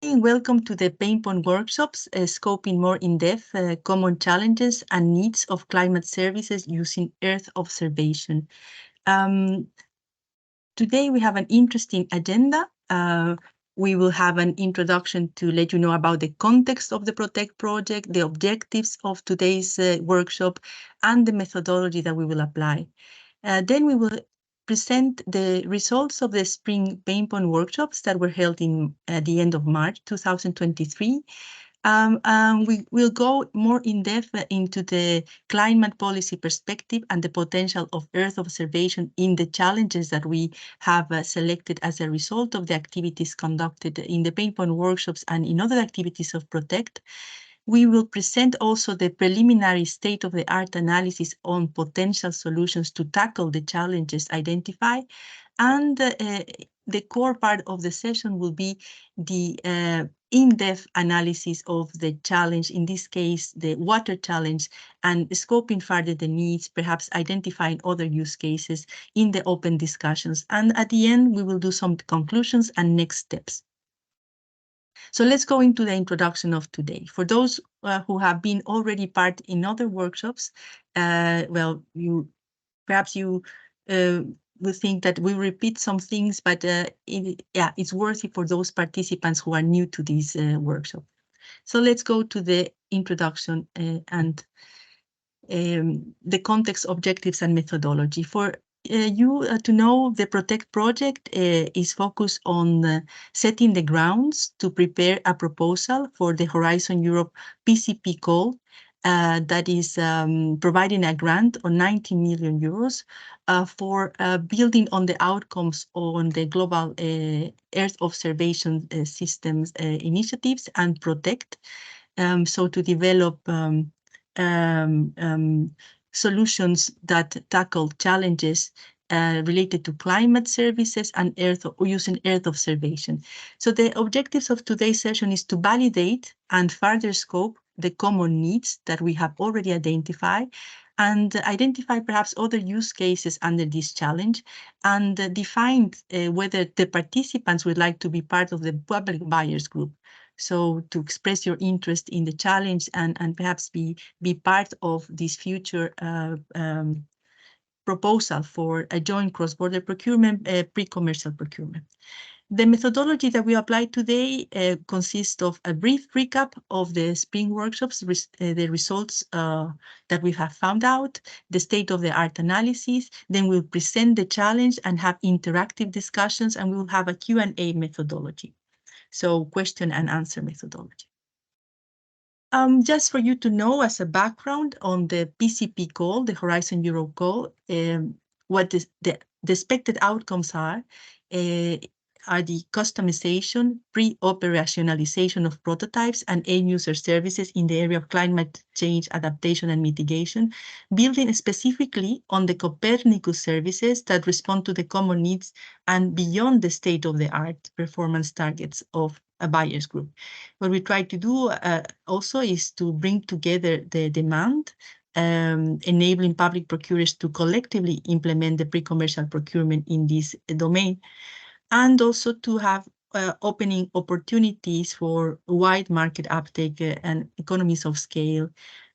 Welcome to the Pain Point workshops, scoping more in-depth common challenges and needs of climate services using Earth observation. Um, Today we have an interesting agenda. We will have an introduction to let you know about the context of the Protect project, the objectives of today's workshop, and the methodology that we will apply. Then we will present the results of the spring Pain Point workshops that were held at the end of March 2023. We will go more in depth into the climate policy perspective and the potential of Earth observation in the challenges that we have selected as a result of the activities conducted in the Pain Point workshops and in other activities of Protect. We will present also the preliminary state-of-the-art analysis on potential solutions to tackle the challenges identified. And the core part of the session will be the in-depth analysis of the challenge, in this case, the water challenge, and scoping further the needs, perhaps identifying other use cases in the open discussions. And at the end, we will do some conclusions and next steps. So let's go into the introduction of today. For those who have been already part in other workshops, well, perhaps you will think that we repeat some things, but it's worthy for those participants who are new to this workshop. So let's go to the introduction and the context, objectives, and methodology. For you to know, the Protect project is focused on setting the grounds to prepare a proposal for the Horizon Europe PCP call that is providing a grant of 90 million euros for building on the outcomes on the global Earth observation systems initiatives and Protect. So to develop solutions that tackle challenges related to climate services and using Earth observation. So the objectives of today's session is to validate and further scope the common needs that we have already identified and identify perhaps other use cases under this challenge and define whether the participants would like to be part of the public buyers group. So to express your interest in the challenge and perhaps be part of this future proposal for a joint cross-border procurement, pre-commercial procurement. The methodology that we apply today consists of a brief recap of the spring workshops, the results that we have found out, the state-of-the-art analysis, then we'll present the challenge and have interactive discussions, and we'll have a Q&A methodology. So question and answer methodology. Just for you to know as a background on the PCP call, the Horizon Europe call, what the expected outcomes are the customization, pre-operationalization of prototypes and end-user services in the area of climate change adaptation and mitigation, building specifically on the Copernicus services that respond to the common needs and beyond the state-of-the-art performance targets of a buyers group. What we try to do also is to bring together the demand, enabling public procurers to collectively implement the pre-commercial procurement in this domain, and also to have opening opportunities for wide market uptake and economies of scale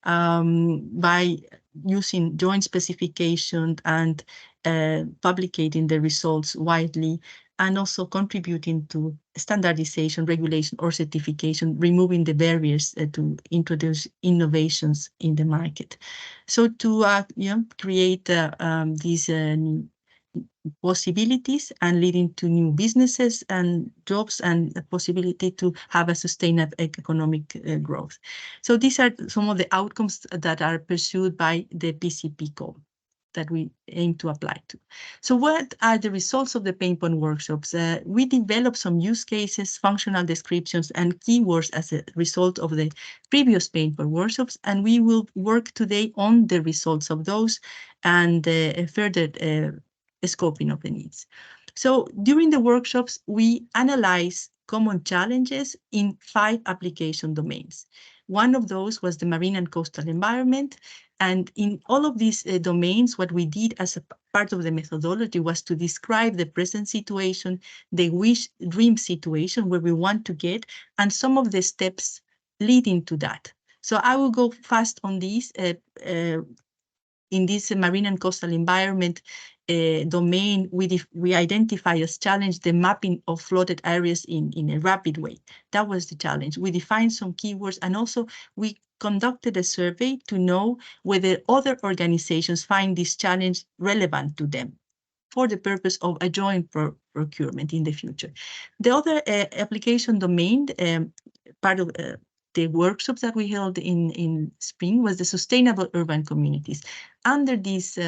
by using joint specification and publicating the results widely, and also contributing to standardization, regulation, or certification, removing the barriers to introduce innovations in the market. So to create these possibilities and leading to new businesses and jobs and the possibility to have a sustainable economic growth. So these are some of the outcomes that are pursued by the PCP call that we aim to apply to. So what are the results of the Pain Point workshops? We developed some use cases, functional descriptions, and keywords as a result of the previous Pain Point workshops, and we will work today on the results of those and further scoping of the needs. So during the workshops, we analyze common challenges in 5 application domains. One of those was the marine and coastal environment. And in all of these domains, what we did as a part of the methodology was to describe the present situation, the wish dream situation where we want to get, and some of the steps leading to that. So I will go fast on these. In this marine and coastal environment domain, we identify as challenge the mapping of flooded areas in a rapid way. That was the challenge. We defined some keywords, and also we conducted a survey to know whether other organizations find this challenge relevant to them for the purpose of a joint procurement in the future. The other application domain, part of the workshops that we held in spring, was the sustainable urban communities. Under this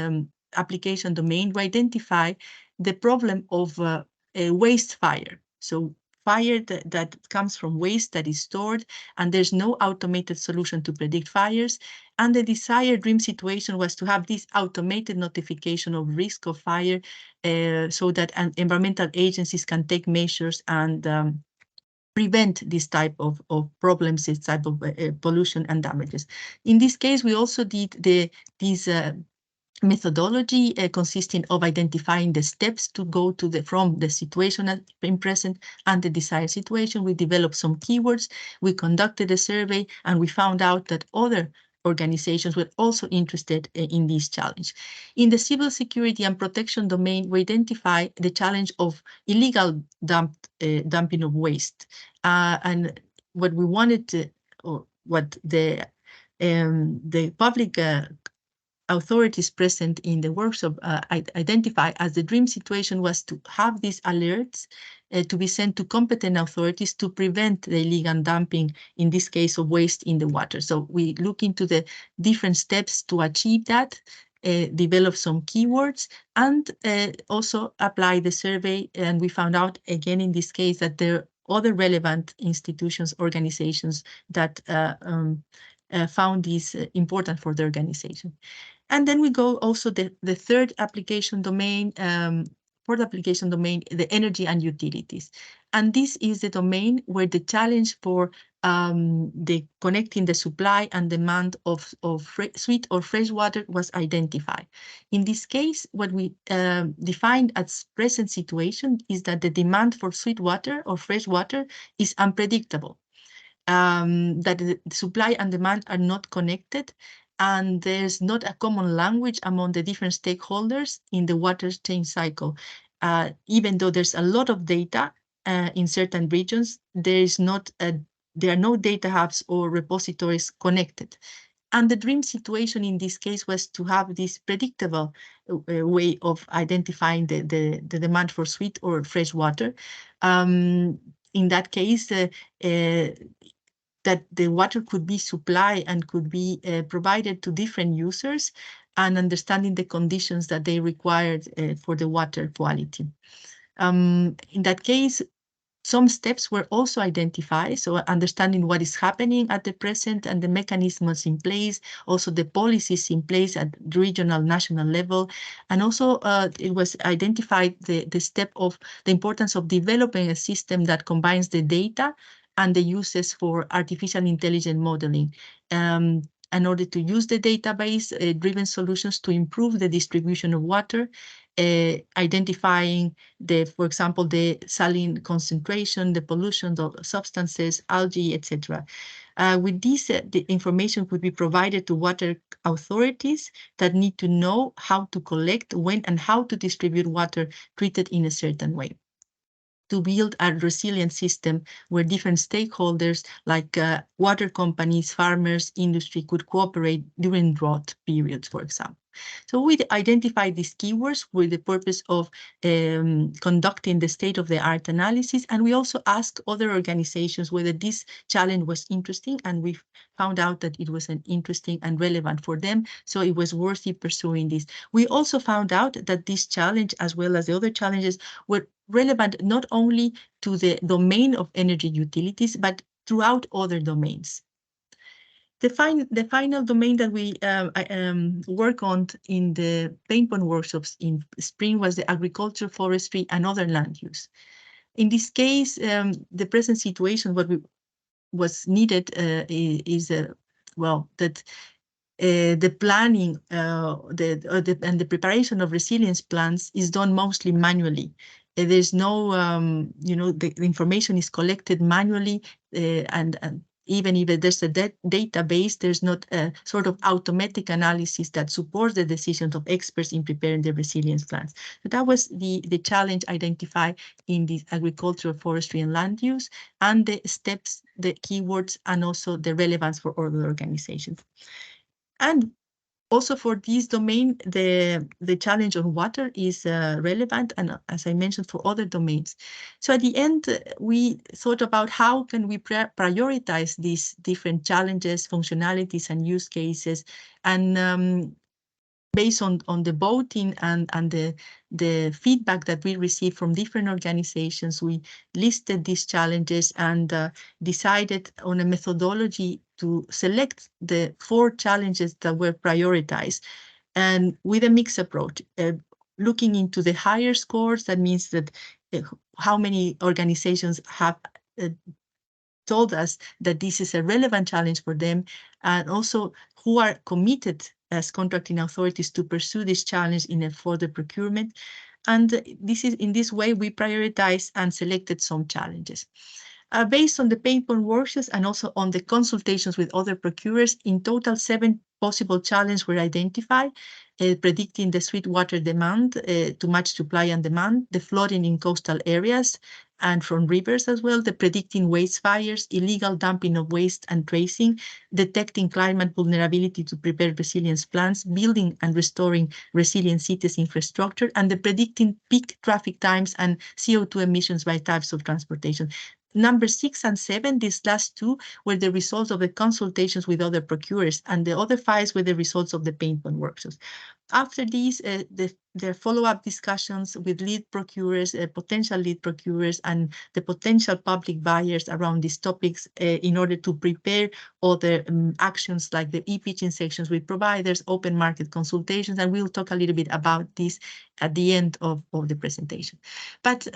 application domain, we identify the problem of a waste fire. So fire that comes from waste that is stored, and there's no automated solution to predict fires. And the desired dream situation was to have this automated notification of risk of fire so that environmental agencies can take measures and prevent this type of problems, this type of pollution and damages. In this case, we also did this methodology consisting of identifying the steps to go to from the situation in present and the desired situation. We developed some keywords, we conducted a survey, and we found out that other organizations were also interested in this challenge. In the civil security and protection domain, we identify the challenge of illegal dumping of waste. And what we wanted to, or what the public authorities present in the workshop identify as the dream situation was to have these alerts to be sent to competent authorities to prevent the illegal dumping, in this case of waste in the water. So we look into the different steps to achieve that, develop some keywords, and also apply the survey. And we found out again in this case that there are other relevant institutions, organizations that found this important for the organization. And then we go also the third application domain, fourth application domain, the energy and utilities. And this is the domain where the challenge for the connecting the supply and demand of sweet or fresh water was identified. In this case, what we defined as present situation is that the demand for sweet water or fresh water is unpredictable. That the supply and demand are not connected, and there's not a common language among the different stakeholders in the water chain cycle. Even though there's a lot of data in certain regions, there are no data hubs or repositories connected. And the dream situation in this case was to have this predictable way of identifying the demand for sweet or fresh water. In that case, that the water could be supplied and could be provided to different users, and understanding the conditions that they required for the water quality. In that case, some steps were also identified, so understanding what is happening at the present and the mechanisms in place, also the policies in place at regional, national level, and also it was identified the step of the importance of developing a system that combines the data and the uses for artificial intelligence modeling in order to use the database-driven solutions to improve the distribution of water, identifying for example, the saline concentration, the pollution, the substances, algae, etc. With this, the information could be provided to water authorities that need to know how to collect, when, and how to distribute water treated in a certain way, to build a resilient system where different stakeholders like water companies, farmers, industry could cooperate during drought periods, for example. So we identified these keywords with the purpose of conducting the state-of-the-art analysis, and we also asked other organizations whether this challenge was interesting, and we found out that it was interesting and relevant for them, so it was worthy pursuing this. We also found out that this challenge, as well as the other challenges, were relevant not only to the domain of energy utilities, but throughout other domains. The final domain that we work on in the paintpoint workshops in spring was the agriculture, forestry, and other land use. In this case, the present situation, what we was needed is well, that the planning and the preparation of resilience plans is done mostly manually. There's no, the information is collected manually, and even if there's a database, there's not a sort of automatic analysis that supports the decisions of experts in preparing the resilience plans. So that was the challenge identified in the agricultural, forestry, and land use, and the steps, the keywords, and also the relevance for other organizations. And also for this domain, the challenge on water is relevant, and as I mentioned, for other domains. So at the end, we thought about how can we prioritize these different challenges, functionalities, and use cases, and based on the voting and the feedback that we received from different organizations, we listed these challenges and decided on a methodology to select the 4 challenges that were prioritized, and with a mixed approach, looking into the higher scores. That means that how many organizations have told us that this is a relevant challenge for them, and also who are committed as contracting authorities to pursue this challenge in a further procurement. And in this way, we prioritized and selected some challenges. Based on the pain point workshops and also on the consultations with other procurers, in total 7 possible challenges were identified, predicting the sweet water demand to match supply and demand, the flooding in coastal areas and from rivers as well, the predicting waste fires, illegal dumping of waste and tracing, detecting climate vulnerability to prepare resilience plans, building and restoring resilient cities infrastructure, and the predicting peak traffic times and CO2 emissions by types of transportation. Number 6 and 7, these last 2, were the results of the consultations with other procurers, and the other 5 were the results of the pain point workshops. After these, the follow-up discussions with lead procurers, potential lead procurers, and the potential public buyers around these topics in order to prepare other actions like the e-pitching sections with providers, open market consultations, and we'll talk a little bit about this at the end of the presentation. But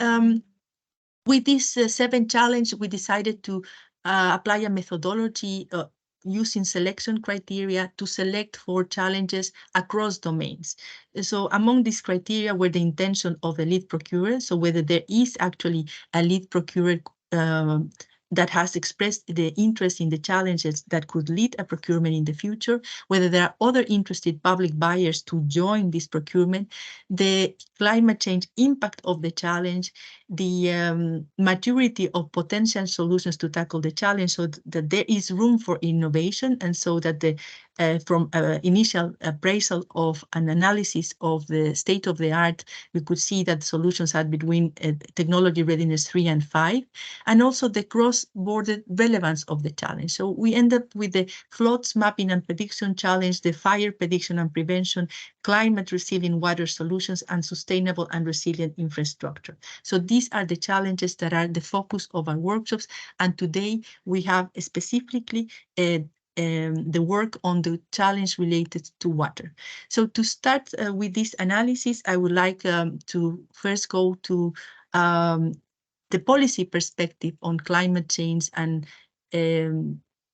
with this 7 challenge, we decided to apply a methodology using selection criteria to select 4 challenges across domains. So among these criteria were the intention of the lead procurer, so whether there is actually a lead procurer that has expressed the interest in the challenges that could lead a procurement in the future, whether there are other interested public buyers to join this procurement, the climate change impact of the challenge, the maturity of potential solutions to tackle the challenge, so that there is room for innovation, and so that the from initial appraisal of an analysis of the state of the art, we could see that solutions are between technology readiness 3 and 5, and also the cross-border relevance of the challenge. So we end up with the floods mapping and prediction challenge, the fire prediction and prevention, climate resilient water solutions, and sustainable and resilient infrastructure. So these are the challenges that are the focus of our workshops, and today we have specifically the work on the challenge related to water. So to start with this analysis, I would like to first go to the policy perspective on climate change and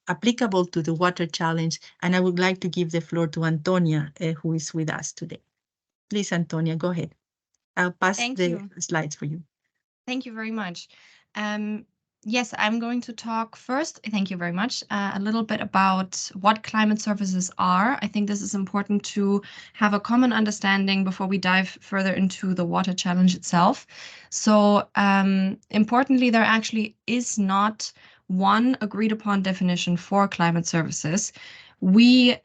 applicable to the water challenge. And I would like to give the floor to Antonia, who is with us today. Please, Antonia, go ahead. I'll pass the slides for you. Thank you very much. Yes, I'm going to talk first, thank you very much, a little bit about what climate services are. I think this is important to have a common understanding before we dive further into the water challenge itself. So importantly, there actually is not one agreed upon definition for climate services. We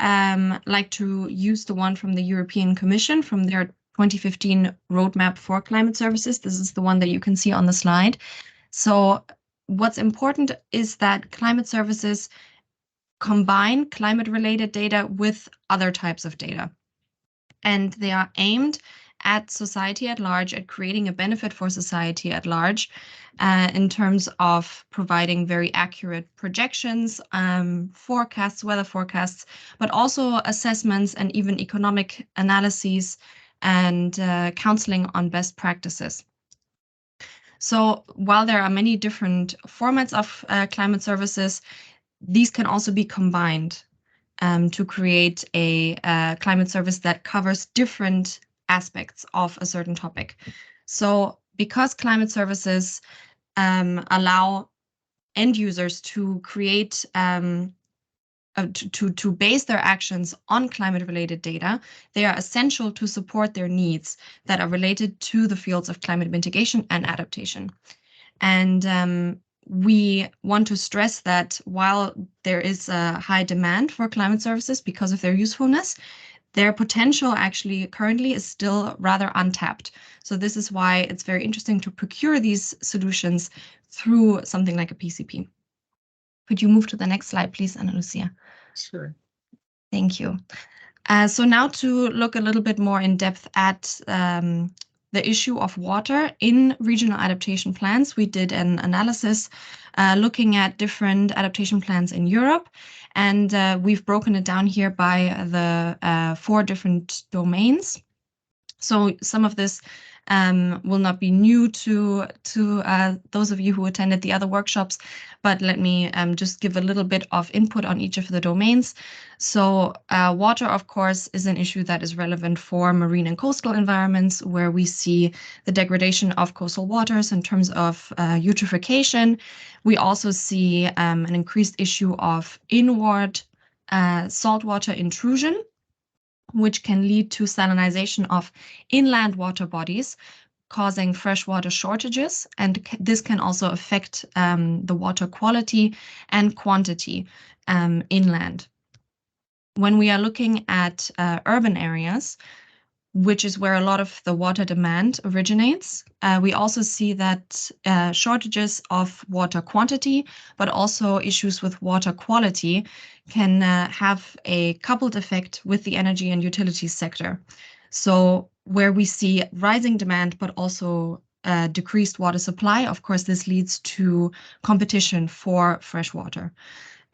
like to use the one from the European Commission, from their 2015 roadmap for climate services. This is the one that you can see on the slide. So what's important is that climate services combine climate-related data with other types of data. And they are aimed at society at large, at creating a benefit for society at large, in terms of providing very accurate projections, forecasts, weather forecasts, but also assessments and even economic analyses and counseling on best practices. So while there are many different formats of climate services, these can also be combined to create a climate service that covers different aspects of a certain topic. So because climate services allow end users to create to base their actions on climate-related data, they are essential to support their needs that are related to the fields of climate mitigation and adaptation. And we want to stress that while there is a high demand for climate services because of their usefulness, their potential actually currently is still rather untapped. So this is why it's very interesting to procure these solutions through something like a PCP. Could you move to the next slide, please, Ana Lucia? Sure. Thank you. So now to look a little bit more in depth at the issue of water in regional adaptation plans, we did an analysis looking at different adaptation plans in Europe, and we've broken it down here by the 4 different domains. So some of this will not be new to those of you who attended the other workshops, but let me just give a little bit of input on each of the domains. So water, of course, is an issue that is relevant for marine and coastal environments, where we see the degradation of coastal waters in terms of eutrophication. We also see an increased issue of inward saltwater intrusion, which can lead to salinization of inland water bodies, causing freshwater shortages, and this can also affect the water quality and quantity inland. When we are looking at urban areas, which is where a lot of the water demand originates, we also see that shortages of water quantity, but also issues with water quality can have a coupled effect with the energy and utilities sector. So where we see rising demand, but also decreased water supply, of course, this leads to competition for fresh water.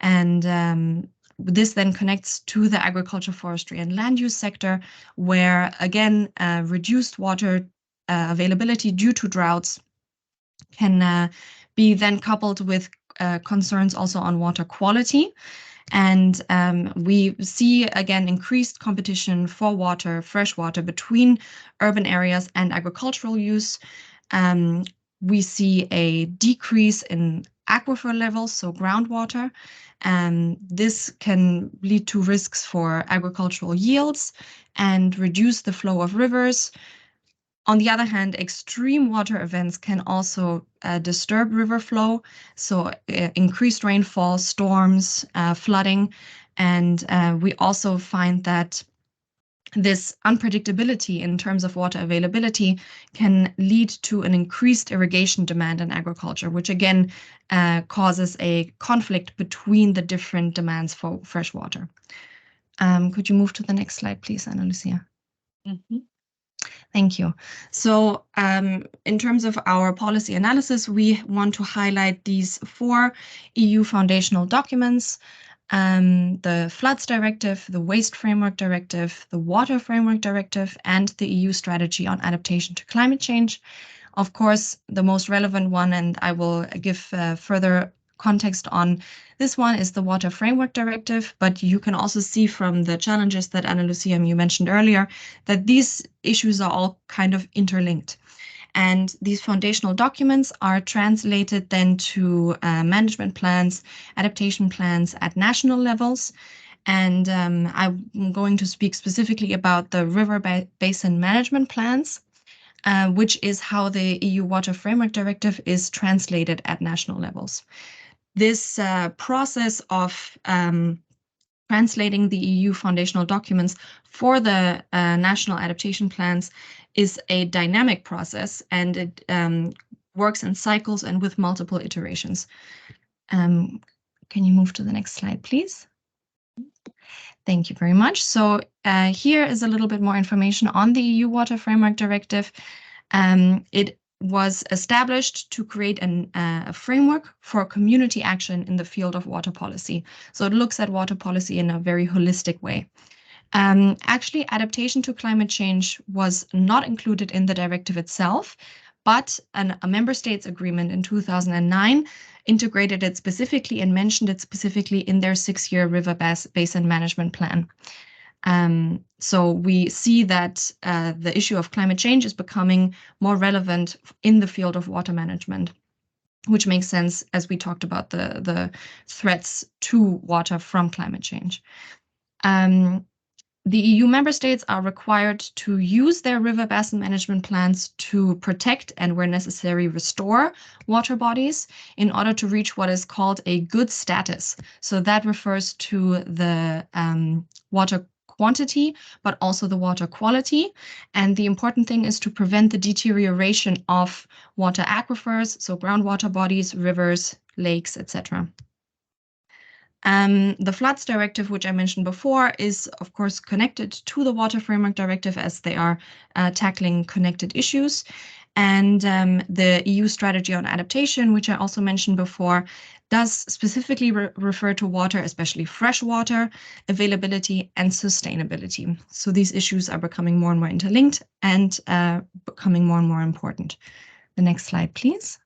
And this then connects to the agriculture, forestry, and land use sector, where, again, reduced water availability due to droughts can be then coupled with concerns also on water quality. And we see, again, increased competition for water, fresh water, between urban areas and agricultural use. We see a decrease in aquifer levels, so groundwater. This can lead to risks for agricultural yields and reduce the flow of rivers. On the other hand, extreme water events can also disturb river flow, so increased rainfall, storms, flooding, and we also find that this unpredictability in terms of water availability can lead to an increased irrigation demand in agriculture, which again causes a conflict between the different demands for fresh water. Could you move to the next slide, please, Ana Lucia? Mm-hmm. Thank you. So in terms of our policy analysis, we want to highlight these 4 EU foundational documents: the Floods Directive, the Waste Framework Directive, the Water Framework Directive, and the EU Strategy on Adaptation to Climate Change. Of course, the most relevant one, and I will give further context on this one, is the Water Framework Directive, but you can also see from the challenges that Ana Lucia, you mentioned earlier, that these issues are all kind of interlinked. And these foundational documents are translated then to management plans, adaptation plans at national levels. And I'm going to speak specifically about the river basin management plans, which is how the EU Water Framework Directive is translated at national levels. This process of translating the EU foundational documents for the national adaptation plans is a dynamic process, and it works in cycles and with multiple iterations. Can you move to the next slide, please? Thank you very much. So here is a little bit more information on the EU Water Framework Directive. It was established to create a framework for community action in the field of water policy. So it looks at water policy in a very holistic way. Actually, adaptation to climate change was not included in the directive itself, but a member states agreement in 2009 integrated it specifically and mentioned it specifically in their 6-year river basin management plan. So we see that the issue of climate change is becoming more relevant in the field of water management, which makes sense as we talked about the threats to water from climate change. The EU member states are required to use their river basin management plans to protect and, where necessary, restore water bodies in order to reach what is called a good status. So that refers to the water quantity, but also the water quality. And the important thing is to prevent the deterioration of water aquifers, so groundwater bodies, rivers, lakes, etc. The Floods Directive, which I mentioned before, is of course connected to the Water Framework Directive as they are tackling connected issues. And the EU Strategy on Adaptation, which I also mentioned before, does specifically refer to water, especially fresh water, availability and sustainability. So these issues are becoming more and more interlinked and becoming more and more important. The next slide, please.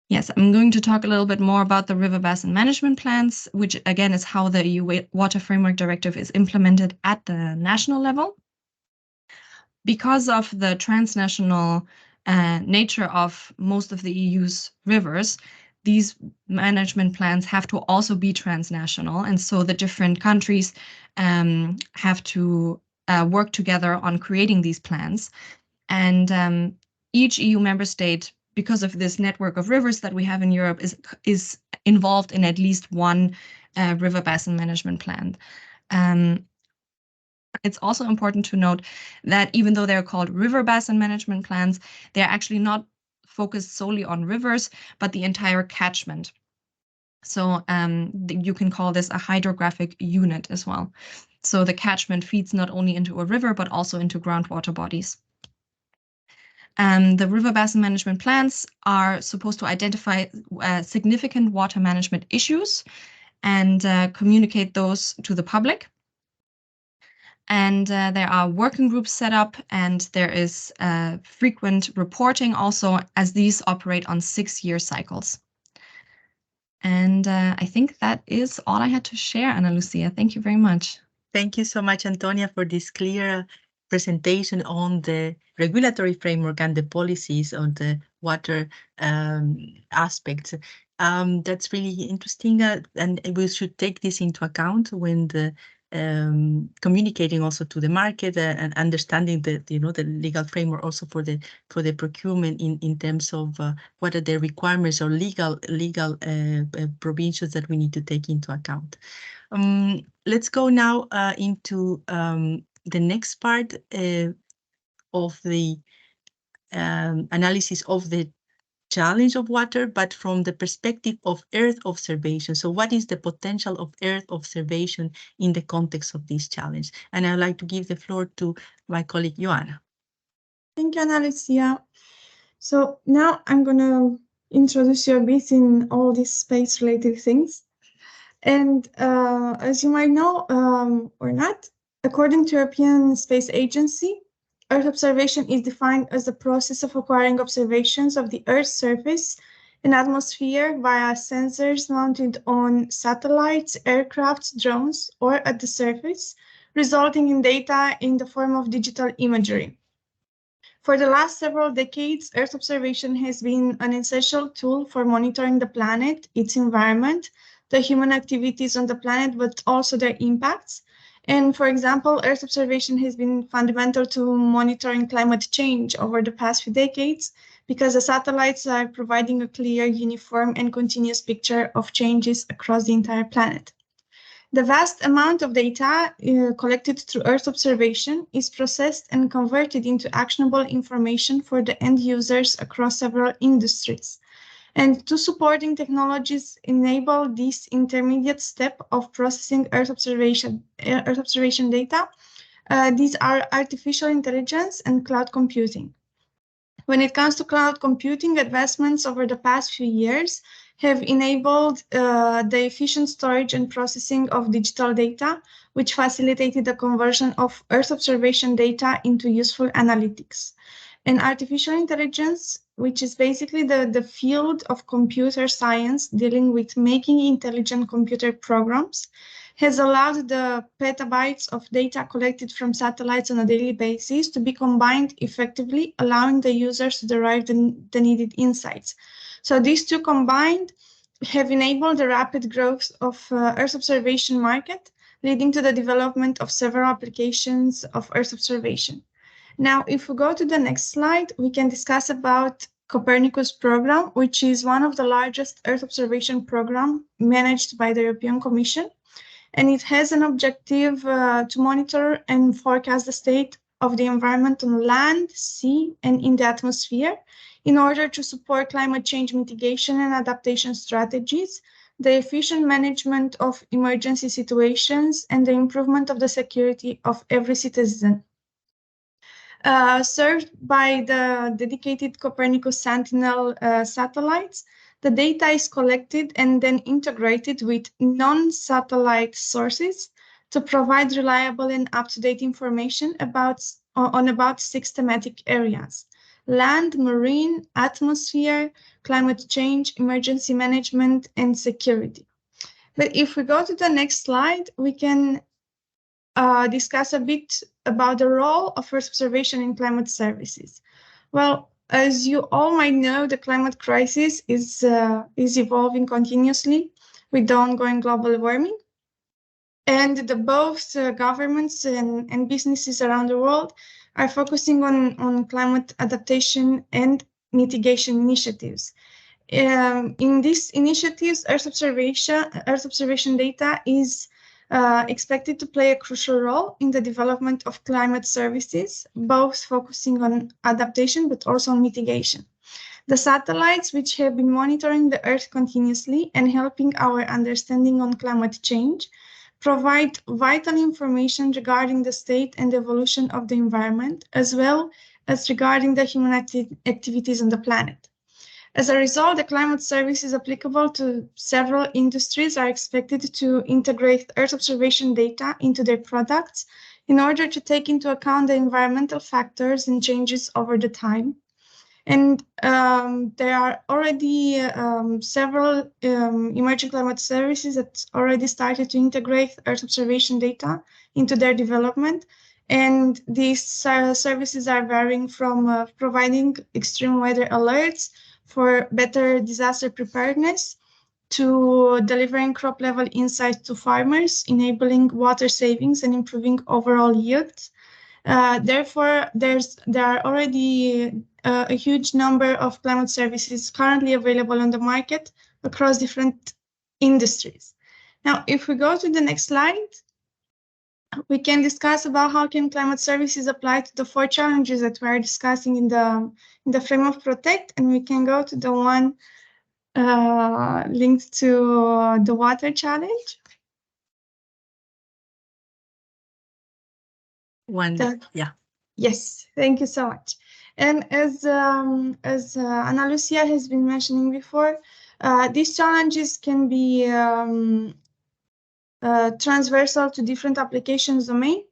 Yes, I'm going to talk a little bit more about the river basin management plans, which again is how the EU Water Framework Directive is implemented at the national level. Because of the transnational nature of most of the EU's rivers, these management plans have to also be transnational. And so the different countries have to work together on creating these plans. And each EU member state, because of this network of rivers that we have in Europe, is involved in at least one river basin management plan. It's also important to note that even though they're called river basin management plans, they're actually not focused solely on rivers, but the entire catchment. So you can call this a hydrographic unit as well. So the catchment feeds not only into a river, but also into groundwater bodies. The river basin management plans are supposed to identify significant water management issues and communicate those to the public. And there are working groups set up, and there is frequent reporting also, as these operate on 6-year cycles. And I think that is all I had to share, Ana Lucia. Thank you very much. Thank you so much, Antonia, for this clear presentation on the regulatory framework and the policies on the water aspects. That's really interesting, and we should take this into account when the communicating also to the market and understanding the the legal framework also for the procurement in terms of what are the requirements or legal provisions that we need to take into account. Let's go now into the next part of the analysis of the challenge of water, but from the perspective of Earth observation. So what is the potential of Earth observation in the context of this challenge? And I'd like to give the floor to my colleague, Joanna. Thank you, Ana Lucia. So now I'm going to introduce you a bit in all these space-related things. And as you might know or not, according to European Space Agency, Earth observation is defined as the process of acquiring observations of the Earth's surface and atmosphere via sensors mounted on satellites, aircrafts, drones, or at the surface, resulting in data in the form of digital imagery. For the last several decades, Earth observation has been an essential tool for monitoring the planet, its environment, the human activities on the planet, but also their impacts. And for example, Earth observation has been fundamental to monitoring climate change over the past few decades because the satellites are providing a clear, uniform, and continuous picture of changes across the entire planet. The vast amount of data collected through Earth observation is processed and converted into actionable information for the end users across several industries. And two supporting technologies enable this intermediate step of processing Earth observation data. These are artificial intelligence and cloud computing. When it comes to cloud computing, advancements over the past few years have enabled the efficient storage and processing of digital data which facilitated the conversion of Earth observation data into useful analytics. And artificial intelligence, which is basically the field of computer science dealing with making intelligent computer programs, has allowed the petabytes of data collected from satellites on a daily basis to be combined effectively, allowing the users to derive the needed insights. So these two combined have enabled the rapid growth of Earth observation market, leading to the development of several applications of Earth observation. Now, if we go to the next slide, we can discuss about Copernicus program, which is one of the largest Earth observation program managed by the European Commission. And it has an objective to monitor and forecast the state of the environment on land, sea, and in the atmosphere in order to support climate change mitigation and adaptation strategies, the efficient management of emergency situations, and the improvement of the security of every citizen. Served by the dedicated Copernicus Sentinel satellites, the data is collected and then integrated with non-satellite sources to provide reliable and up-to-date information on about 6 thematic areas: land, marine, atmosphere, climate change, emergency management, and security. But if we go to the next slide, we can discuss a bit about the role of Earth observation in climate services. Well, as you all might know, the climate crisis is evolving continuously with the ongoing global warming. And both governments and businesses around the world are focusing on climate adaptation and mitigation initiatives. In these initiatives, Earth observation data is expected to play a crucial role in the development of climate services, both focusing on adaptation but also on mitigation. The satellites, which have been monitoring the Earth continuously and helping our understanding on climate change, provide vital information regarding the state and evolution of the environment, as well as regarding the human activities on the planet. As a result, the climate services applicable to several industries are expected to integrate Earth observation data into their products in order to take into account the environmental factors and changes over the time. And there are already several emerging climate services that already started to integrate Earth observation data into their development. And these services are varying from providing extreme weather alerts for better disaster preparedness to delivering crop level insights to farmers, enabling water savings and improving overall yields. Therefore, there are already a huge number of climate services currently available on the market across different industries. Now, if we go to the next slide, we can discuss about how can climate services apply to the 4 challenges that we are discussing in the frame of Protect, and we can go to the one linked to the water challenge. Yeah. Yes, thank you so much. And as Ana Lucia has been mentioning before, these challenges can be transversal to different applications domain.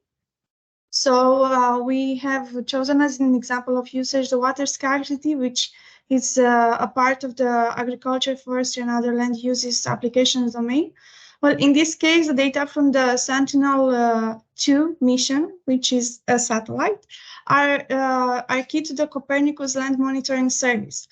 So we have chosen as an example of usage the water scarcity, which is a part of the agriculture, forestry, and other land uses applications domain. Well, in this case, the data from the Sentinel-2 mission, which is a satellite, are key to the Copernicus land monitoring service.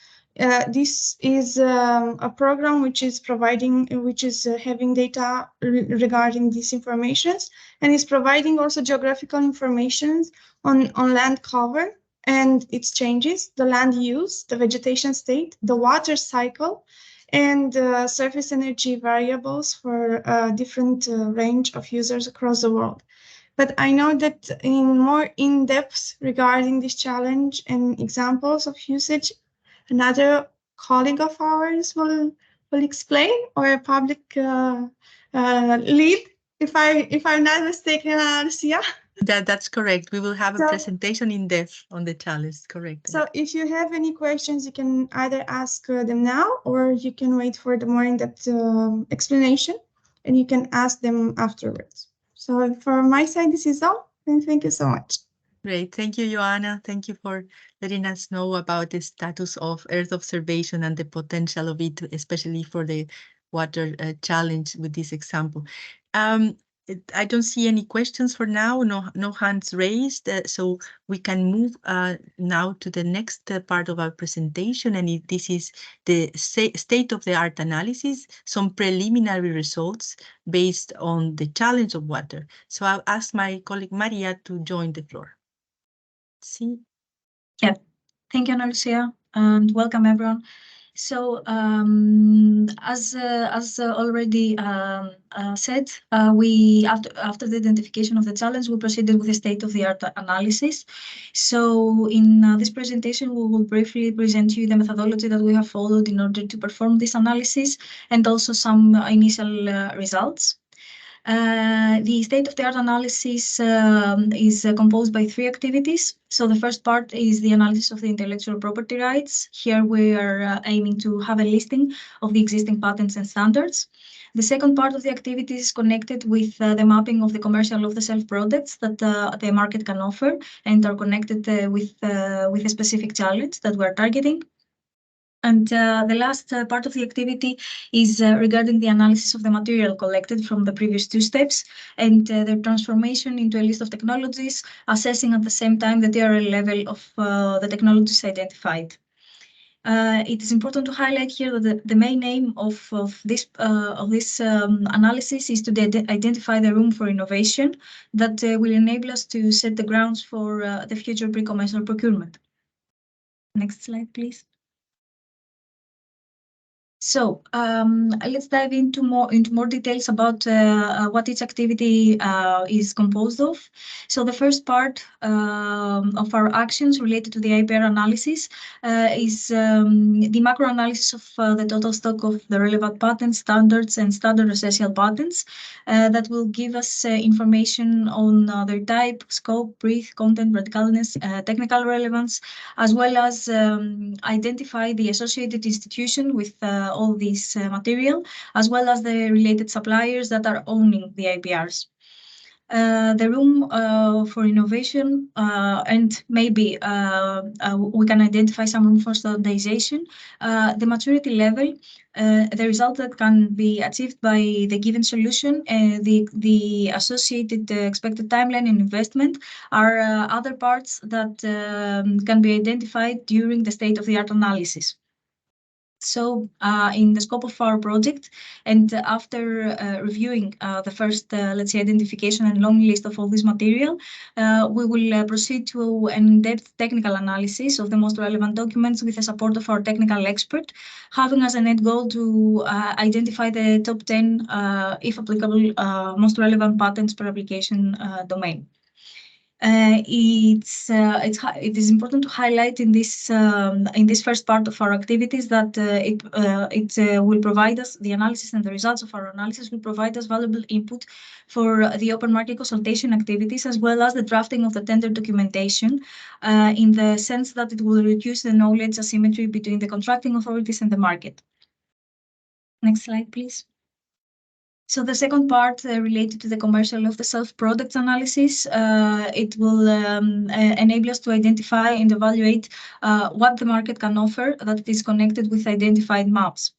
This is a program which is having data regarding these informations, and is providing also geographical information on land cover and its changes, the land use, the vegetation state, the water cycle, and surface energy variables for a different range of users across the world. But I know that in more in-depth regarding this challenge and examples of usage, another colleague of ours will explain, or a public lead, if I'm not mistaken, Lucia. That's correct. We will have a presentation in depth on the challenge, correct. So if you have any questions, you can either ask them now, or you can wait for the more in-depth explanation, and you can ask them afterwards. So from my side, this is all, and thank you so much. Great. Thank you, Joanna. Thank you for letting us know about the status of Earth observation and the potential of it, especially for the water challenge with this example. I don't see any questions for now, no hands raised, so we can move now to the next part of our presentation, and this is the state-of-the-art analysis, some preliminary results based on the challenge of water. So I'll ask my colleague Maria to join the floor. See? Yeah, thank you, Ana Lucia, and welcome everyone. So, as already said, we after the identification of the challenge, we proceeded with a state-of-the-art analysis. So, in this presentation, we will briefly present you the methodology that we have followed in order to perform this analysis, and also some initial results. The state-of-the-art analysis is composed by 3 activities. So the first part is the analysis of the intellectual property rights. Here we are aiming to have a listing of the existing patents and standards. The second part of the activity is connected with the mapping of the commercial off-the-shelf products that the market can offer and are connected with a specific challenge that we're targeting. And the last part of the activity is regarding the analysis of the material collected from the previous 2 steps and their transformation into a list of technologies, assessing at the same time the TRL level of the technologies identified. It is important to highlight here that the main aim of this analysis is to identify the room for innovation that will enable us to set the grounds for the future pre-commercial procurement. Next slide, please. So let's dive into more details about what each activity is composed of. So the first part of our actions related to the IPR analysis is the macro analysis of the total stock of the relevant patents, standards, and standard essential patents that will give us information on their type, scope, breadth, content, verticalness, technical relevance, as well as identify the associated institution with all this material, as well as the related suppliers that are owning the IPRs. The room for innovation and maybe we can identify some room for standardization, the maturity level, the result that can be achieved by the given solution, the associated expected timeline and investment are other parts that can be identified during the state-of-the-art analysis. So in the scope of our project, and after reviewing the first, let's say, identification and long list of all this material, we will proceed to an in-depth technical analysis of the most relevant documents with the support of our technical expert, having as an end goal to identify the top 10, if applicable, most relevant patents per application domain. It is important to highlight in this first part of our activities that it will provide us, the analysis and the results of our analysis will provide us valuable input for the open market consultation activities, as well as the drafting of the tender documentation, in the sense that it will reduce the knowledge asymmetry between the contracting authorities and the market. Next slide, please. So the second part related to the commercial off-the-shelf products analysis, it will enable us to identify and evaluate what the market can offer that is connected with identified maps.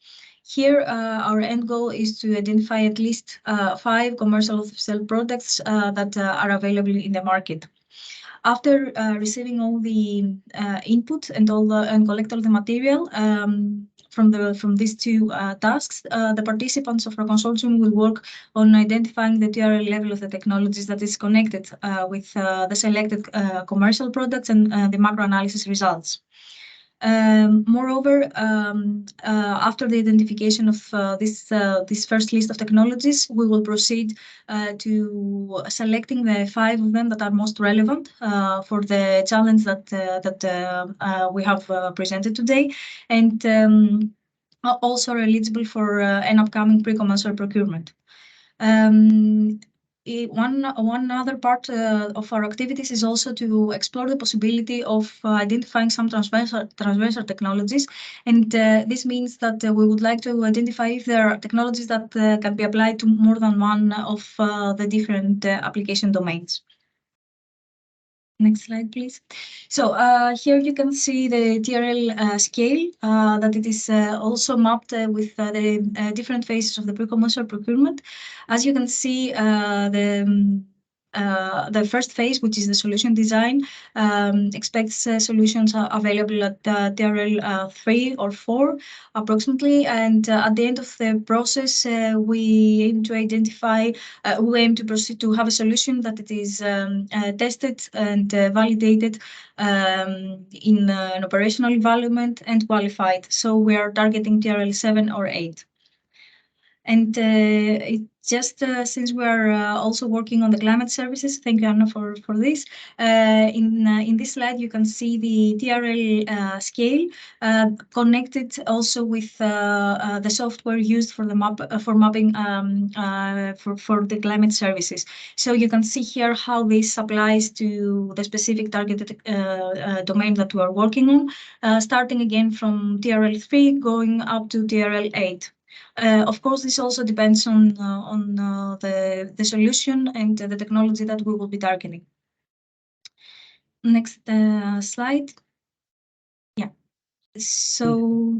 Here, our end goal is to identify at least 5 commercial off-the-shelf products that are available in the market. After receiving all the input and collect all the material from these 2 tasks, the participants of our consortium will work on identifying the TRL level of the technologies that is connected with the selected commercial products and the macro analysis results. Moreover, after the identification of this first list of technologies, we will proceed to selecting the 5 of them that are most relevant for the challenge that we have presented today, and also are eligible for an upcoming pre-commercial procurement. one other part of our activities is also to explore the possibility of identifying some transversal technologies, and this means that we would like to identify if there are technologies that can be applied to more than one of the different application domains. Next slide, please. So here you can see the TRL scale, that it is also mapped with the different phases of the pre-commercial procurement. As you can see, the first phase, which is the solution design, expects solutions available at TRL 3 or 4 approximately, and at the end of the process, we aim to identify, we aim to proceed to have a solution that it is tested and validated in an operational environment and qualified. So we are targeting TRL 7 or 8. And just since we are also working on the climate services, thank you, Anna, for this. In this slide, you can see the TRL scale connected also with the software used for the mapping for the climate services. So you can see here how this applies to the specific targeted domain that we are working on, starting again from TRL 3 going up to TRL 8. Of course, this also depends on the solution and the technology that we will be targeting. Next slide. Yeah. So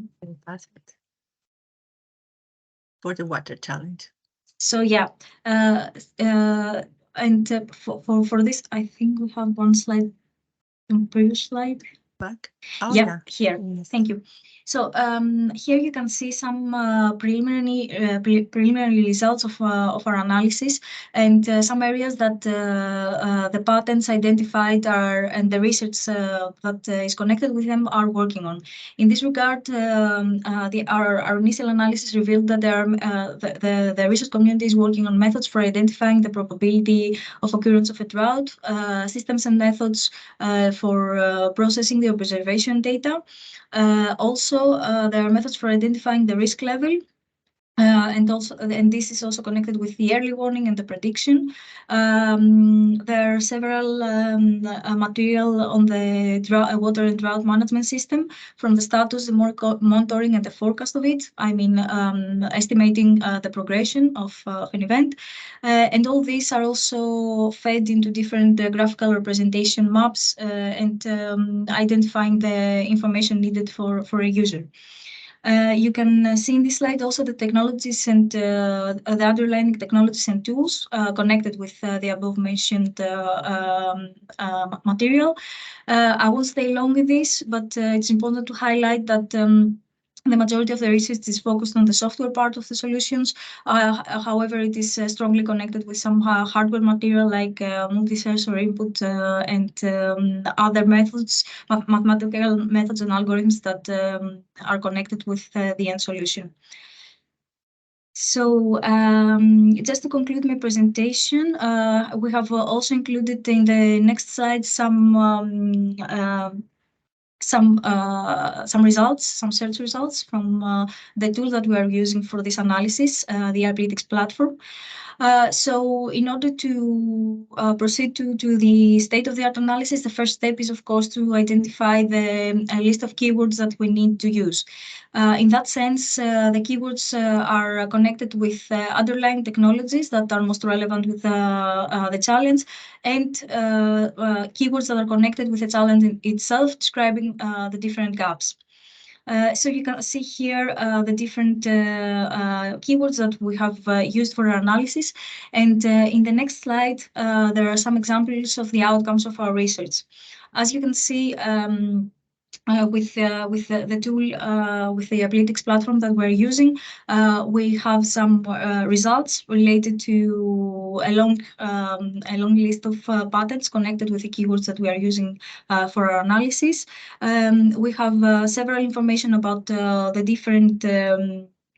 for the water challenge. So yeah, and for this, I think we have one slide, previous slide. Back. Oh, yeah, here. Yes. Thank you. So here you can see some preliminary results of our analysis, and some areas that the patents identified are and the research that is connected with them are working on. In this regard, our initial analysis revealed that there are, the research community is working on methods for identifying the probability of occurrence of a drought, systems and methods for processing the observation data. Also, there are methods for identifying the risk level. And this is also connected with the early warning and the prediction. There are several material on the water and drought management system, from the status, the monitoring, and the forecast of it. I mean, estimating the progression of an event. And all these are also fed into different graphical representation maps and identifying the information needed for a user. You can see in this slide also the technologies and the underlying technologies and tools connected with the above mentioned material. I won't stay long with this, but it's important to highlight that the majority of the research is focused on the software part of the solutions. However, it is strongly connected with some hardware material like multi-sensor input and other methods, mathematical methods and algorithms that are connected with the end solution. So just to conclude my presentation, we have also included in the next slide some results, some search results from the tool that we are using for this analysis, the Analytics platform. So in order to proceed to the state-of-the-art analysis, the first step is, of course, to identify the list of keywords that we need to use. In that sense, the keywords are connected with underlying technologies that are most relevant with the challenge, and keywords that are connected with the challenge itself, describing the different gaps. So you can see here the different keywords that we have used for our analysis. And in the next slide, there are some examples of the outcomes of our research. As you can see, with the tool, with the Analytics platform that we're using, we have some results related to a long list of patterns connected with the keywords that we are using for our analysis. We have several information about the different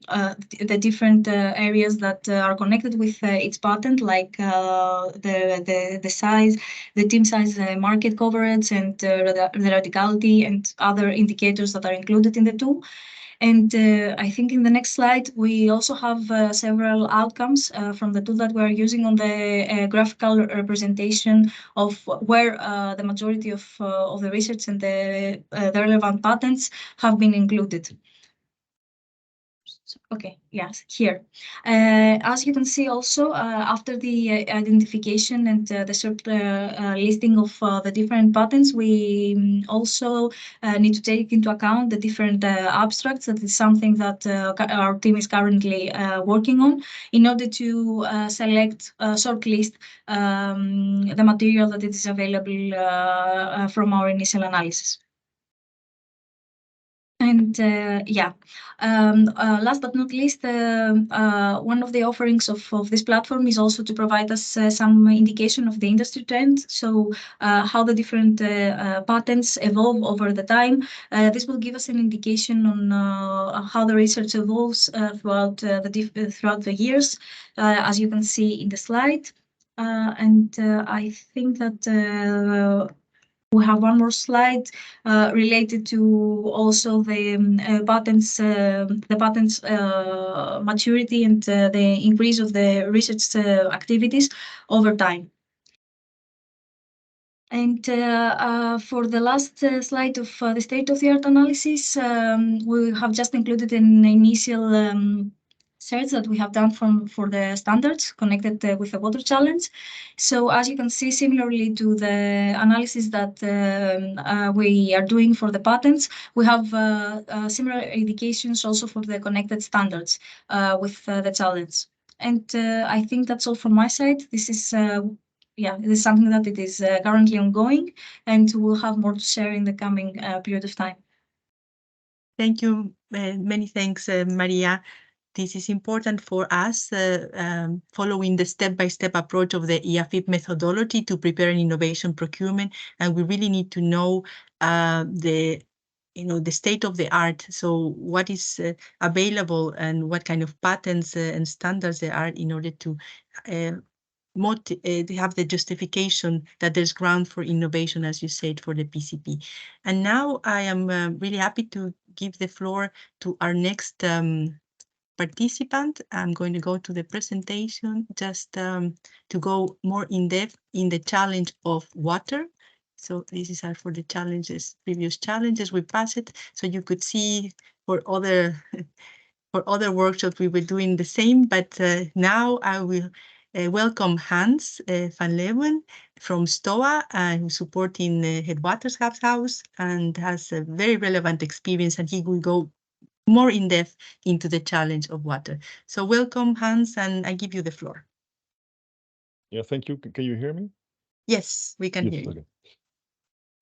the different areas that are connected with its patent, like the size, the team size, market coverage, and the radicality, and other indicators that are included in the tool. And I think in the next slide, we also have several outcomes from the tool that we're using on the graphical representation of where the majority of the research and the relevant patents have been included. Okay, yes, here. As you can see also, after the identification and the short listing of the different patents, we also need to take into account the different abstracts. That is something that our team is currently working on in order to select, shortlist the material that is available from our initial analysis. And last but not least, one of the offerings of this platform is also to provide us some indication of the industry trend. So how the different patents evolve over the time. This will give us an indication on how the research evolves throughout the years, as you can see in the slide. I think that we have one more slide related to also the patents maturity and the increase of the research activities over time. And for the last slide of the state-of-the-art analysis, we have just included an initial search that we have done for the standards connected with the water challenge. So as you can see, similarly to the analysis that we are doing for the patents, we have similar indications also for the connected standards with the challenge. And I think that's all from my side. This is it is something that it is currently ongoing, and we'll have more to share in the coming period of time. Thank you. Many thanks, Maria. This is important for us, following the step-by-step approach of the EAFIP methodology to prepare an innovation procurement, and we really need to know the state of the art. So what is available and what kind of patents and standards there are in order to have the justification that there's ground for innovation, as you said, for the PCP. And now I am really happy to give the floor to our next participant. I'm going to go to the presentation just to go more in depth in the challenge of water. So this is for the challenges, previous challenges. We pass it so you could see for other workshops we were doing the same. But now I will welcome Hans van Leeuwen from STOA, who's supporting Headwaters House and has a very relevant experience, and he will go more in depth into the challenge of water. So welcome, Hans, and I give you the floor. Yeah, thank you. Can you hear me? Yes, we can hear you. Okay.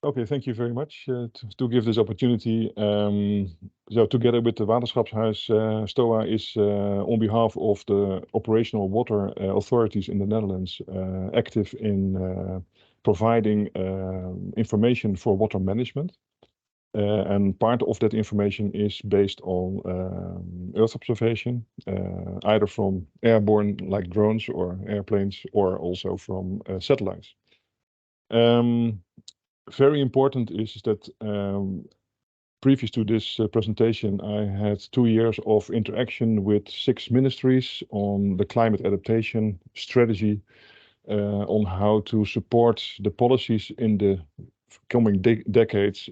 Okay, thank you very much to give this opportunity. So together with the Waterschapshuis, STOA is on behalf of the operational water authorities in the Netherlands active in providing information for water management. And part of that information is based on Earth observation, either from airborne like drones or airplanes, or also from satellites. Very important is that previous to this presentation, I had 2 years of interaction with 6 ministries on the climate adaptation strategy, on how to support the policies in the coming decades,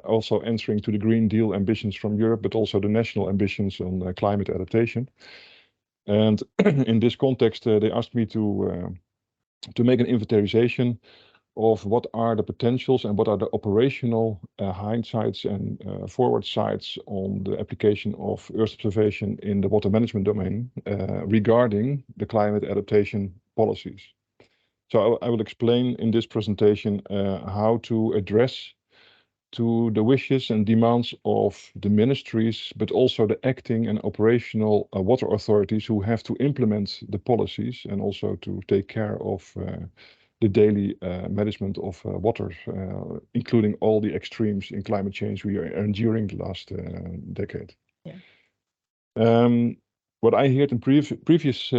also answering to the Green Deal ambitions from Europe, but also the national ambitions on climate adaptation. And in this context, they asked me to make an inventarization of what are the potentials and what are the operational hindsights and forward sights on the application of Earth observation in the water management domain regarding the climate adaptation policies. So I will explain in this presentation how to address to the wishes and demands of the ministries, but also the acting and operational water authorities who have to implement the policies and also to take care of the daily management of water, including all the extremes in climate change we are enduring the last decade. Yeah. What I heard in previous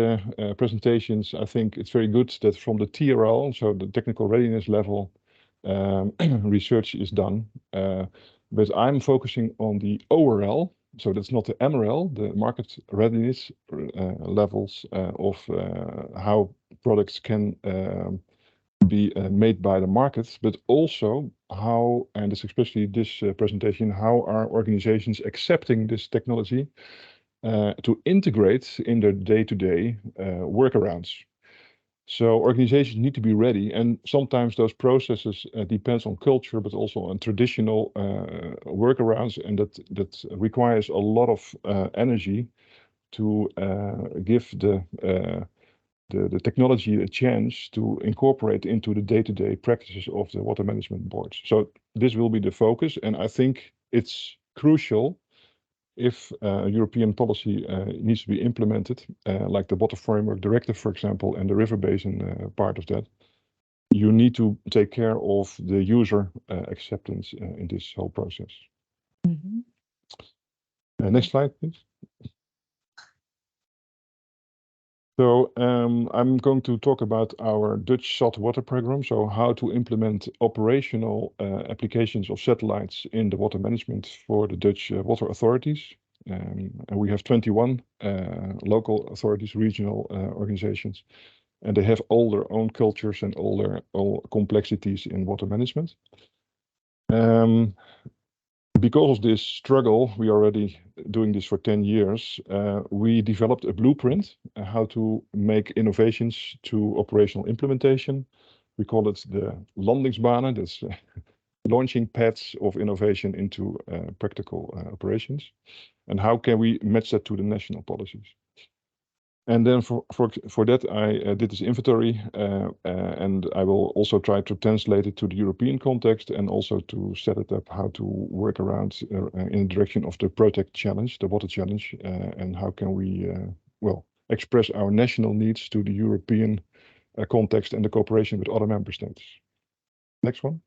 presentations, I think it's very good that from the TRL, so the technical readiness level, research is done. But I'm focusing on the ORL, so that's not the MRL, the market readiness levels of how products can be made by the market, but also how, and it's especially this presentation, how are organizations accepting this technology to integrate in their day-to-day workarounds. So organizations need to be ready, and sometimes those processes depends on culture, but also on traditional workarounds, and that requires a lot of energy to give the technology a chance to incorporate into the day-to-day practices of the water management boards. So this will be the focus, and I think it's crucial if European policy needs to be implemented, like the Water Framework Directive, for example, and the river basin part of that, you need to take care of the user acceptance in this whole process. Mhm. Next slide, please. So I'm going to talk about our Dutch saltwater program, so how to implement operational applications of satellites in the water management for the Dutch water authorities. And we have 21 local authorities, regional organizations, and they have all their own cultures and all complexities in water management. Because of this struggle, we are already doing this for 10 years. We developed a blueprint how to make innovations to operational implementation. We call it the landingsbanen, that's launching pads of innovation into practical operations. And how can we match that to the national policies? And then for that, I did this inventory, and I will also try to translate it to the European context and also to set it up how to work around in the direction of the Protect Challenge, the water challenge, and how can we, well, express our national needs to the European context and the cooperation with other member states. Next one.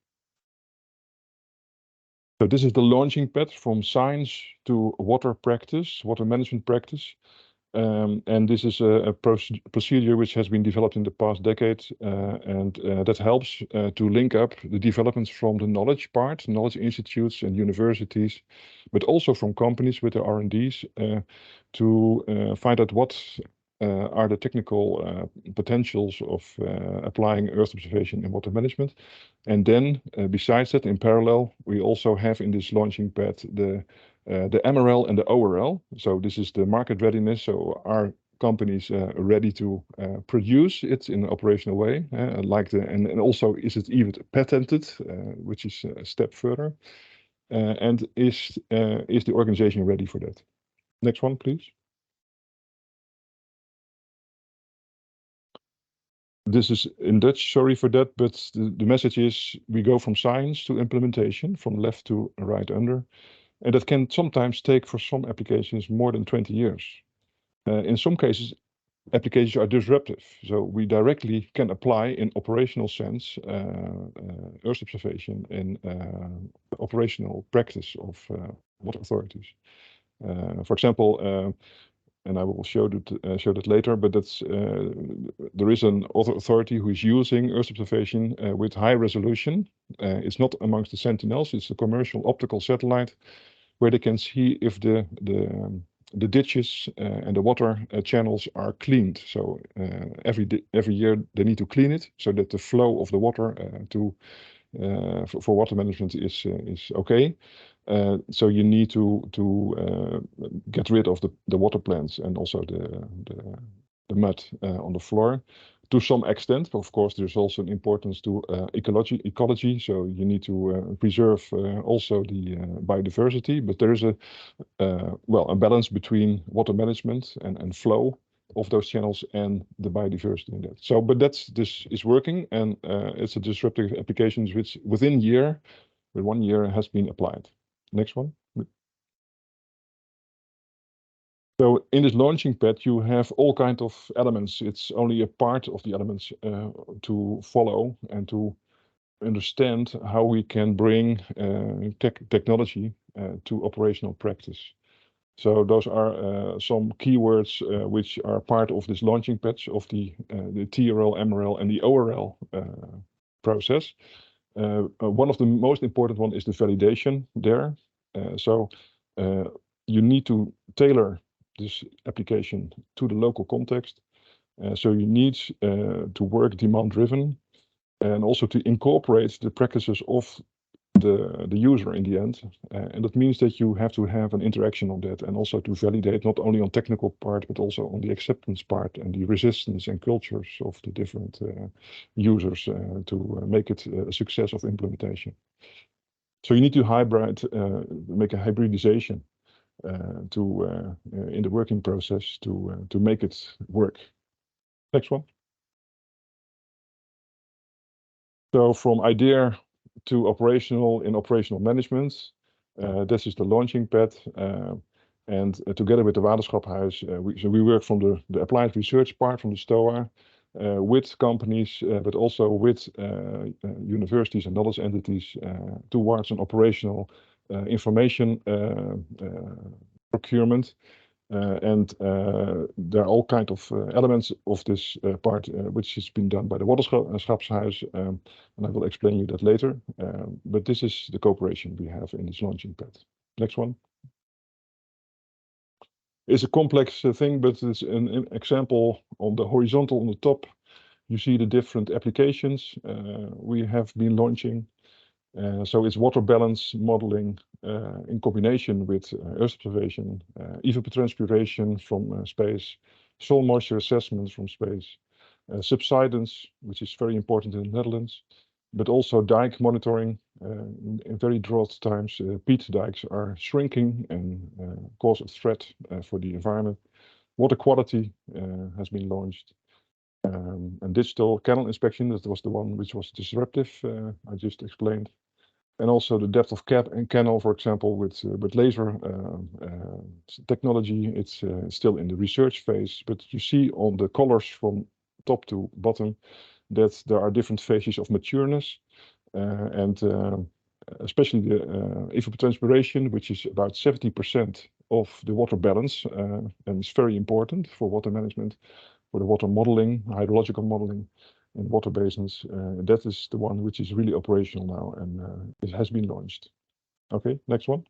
So this is the launching pad from science to water practice, water management practice. And this is a procedure which has been developed in the past decade, and that helps to link up the developments from the knowledge part, knowledge institutes and universities, but also from companies with the R&Ds to find out what are the technical potentials of applying Earth observation in water management. And then besides that, in parallel, we also have in this launching pad the MRL and the ORL. So this is the market readiness. So are companies ready to produce it in an operational way? And also is it even patented, which is a step further? And is the organization ready for that? Next one, please. This is in Dutch, sorry for that, but the message is we go from science to implementation, from left to right under. And that can sometimes take for some applications more than 20 years. In some cases, applications are disruptive. So we directly can apply in operational sense Earth observation in operational practice of water authorities. For example, and I will show that later, but that's there is an authority who is using Earth observation with high resolution. It's not amongst the Sentinels, it's a commercial optical satellite where they can see if the ditches and the water channels are cleaned. So every year they need to clean it so that the flow of the water for water management is okay. So you need to get rid of the water plants and also the mud on the floor to some extent. Of course, there's also an importance to ecology. So you need to preserve also the biodiversity. But there is a balance between water management and flow of those channels and the biodiversity in that. So, but this is working, and it's a disruptive applications which within 1 year has been applied. Next one. So in this launching pad, you have all kinds of elements. It's only a part of the elements to follow and to understand how we can bring technology to operational practice. So those are some keywords which are part of this launching patch of the TRL, MRL, and the ORL process. One of the most important one is the validation there. So you need to tailor this application to the local context. So you need to work demand-driven and also to incorporate the practices of the user in the end. And that means that you have to have an interaction on that and also to validate not only on technical part, but also on the acceptance part and the resistance and cultures of the different users to make it a success of implementation. So you need to make a hybridization in the working process to make it work. Next one. So from idea to operational in operational management, this is the launching pad. And together with the Waterschaphuis, we work from the applied research part from the STOA with companies, but also with universities and knowledge entities towards an operational information procurement. And there are all kinds of elements of this part which has been done by the Waterschaphuis, and I will explain you that later. But this is the cooperation we have in this launching pad. Next one. It's a complex thing, but it's an example on the horizontal on the top. You see the different applications we have been launching. So it's water balance modeling in combination with Earth observation, evapotranspiration from space, soil moisture assessments from space, subsidence, which is very important in the Netherlands, but also dike monitoring. In very drought times, peat dikes are shrinking and cause a threat for the environment. Water quality has been launched. And digital canal inspection, that was the one which was disruptive, I just explained. And also the depth of cap and canal, for example, with laser technology, it's still in the research phase. But you see on the colors from top to bottom that there are different phases of matureness. And especially the evapotranspiration, which is about 70% of the water balance, and it's very important for water management, for the water modeling, hydrological modeling in water basins. That is the one which is really operational now, and it has been launched. Okay, next one.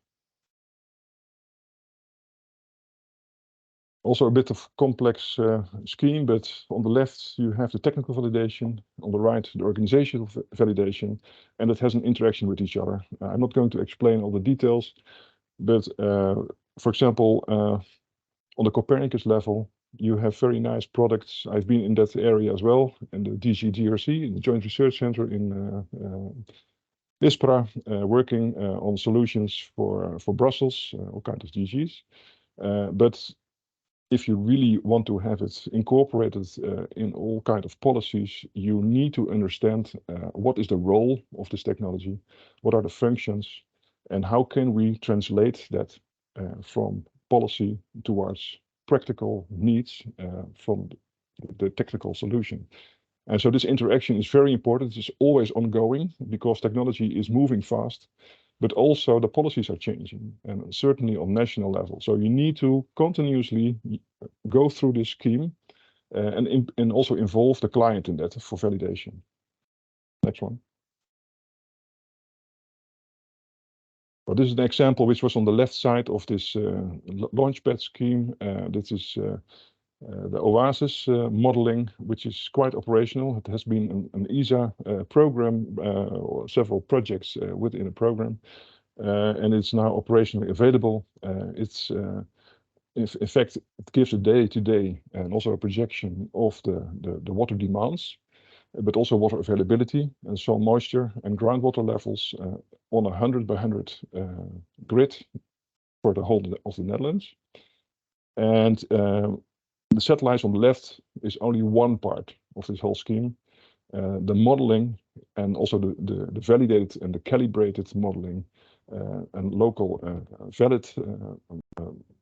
Also a bit of complex scheme, but on the left you have the technical validation, on the right the organizational validation, and it has an interaction with each other. I'm not going to explain all the details, but for example, on the Copernicus level, you have very nice products. I've been in that area as well, in the DGGRC, in the Joint Research Center in ISPRA, working on solutions for Brussels, all kinds of DGs. But if you really want to have it incorporated in all kinds of policies, you need to understand what is the role of this technology, what are the functions, and how can we translate that from policy towards practical needs from the technical solution. And so this interaction is very important. It's always ongoing because technology is moving fast, but also the policies are changing, and certainly on national level. So you need to continuously go through this scheme and also involve the client in that for validation. Next one. Well, this is an example which was on the left side of this launchpad scheme. This is the OASIS modeling, which is quite operational. It has been an ESA program or several projects within a program, and it's now operationally available. It's in fact, it gives a day-to-day and also a projection of the water demands, but also water availability and soil moisture and groundwater levels on a 100 by 100 grid for the whole of the Netherlands. And the satellites on the left is only one part of this whole scheme. The modeling and also the validated and the calibrated modeling and local valid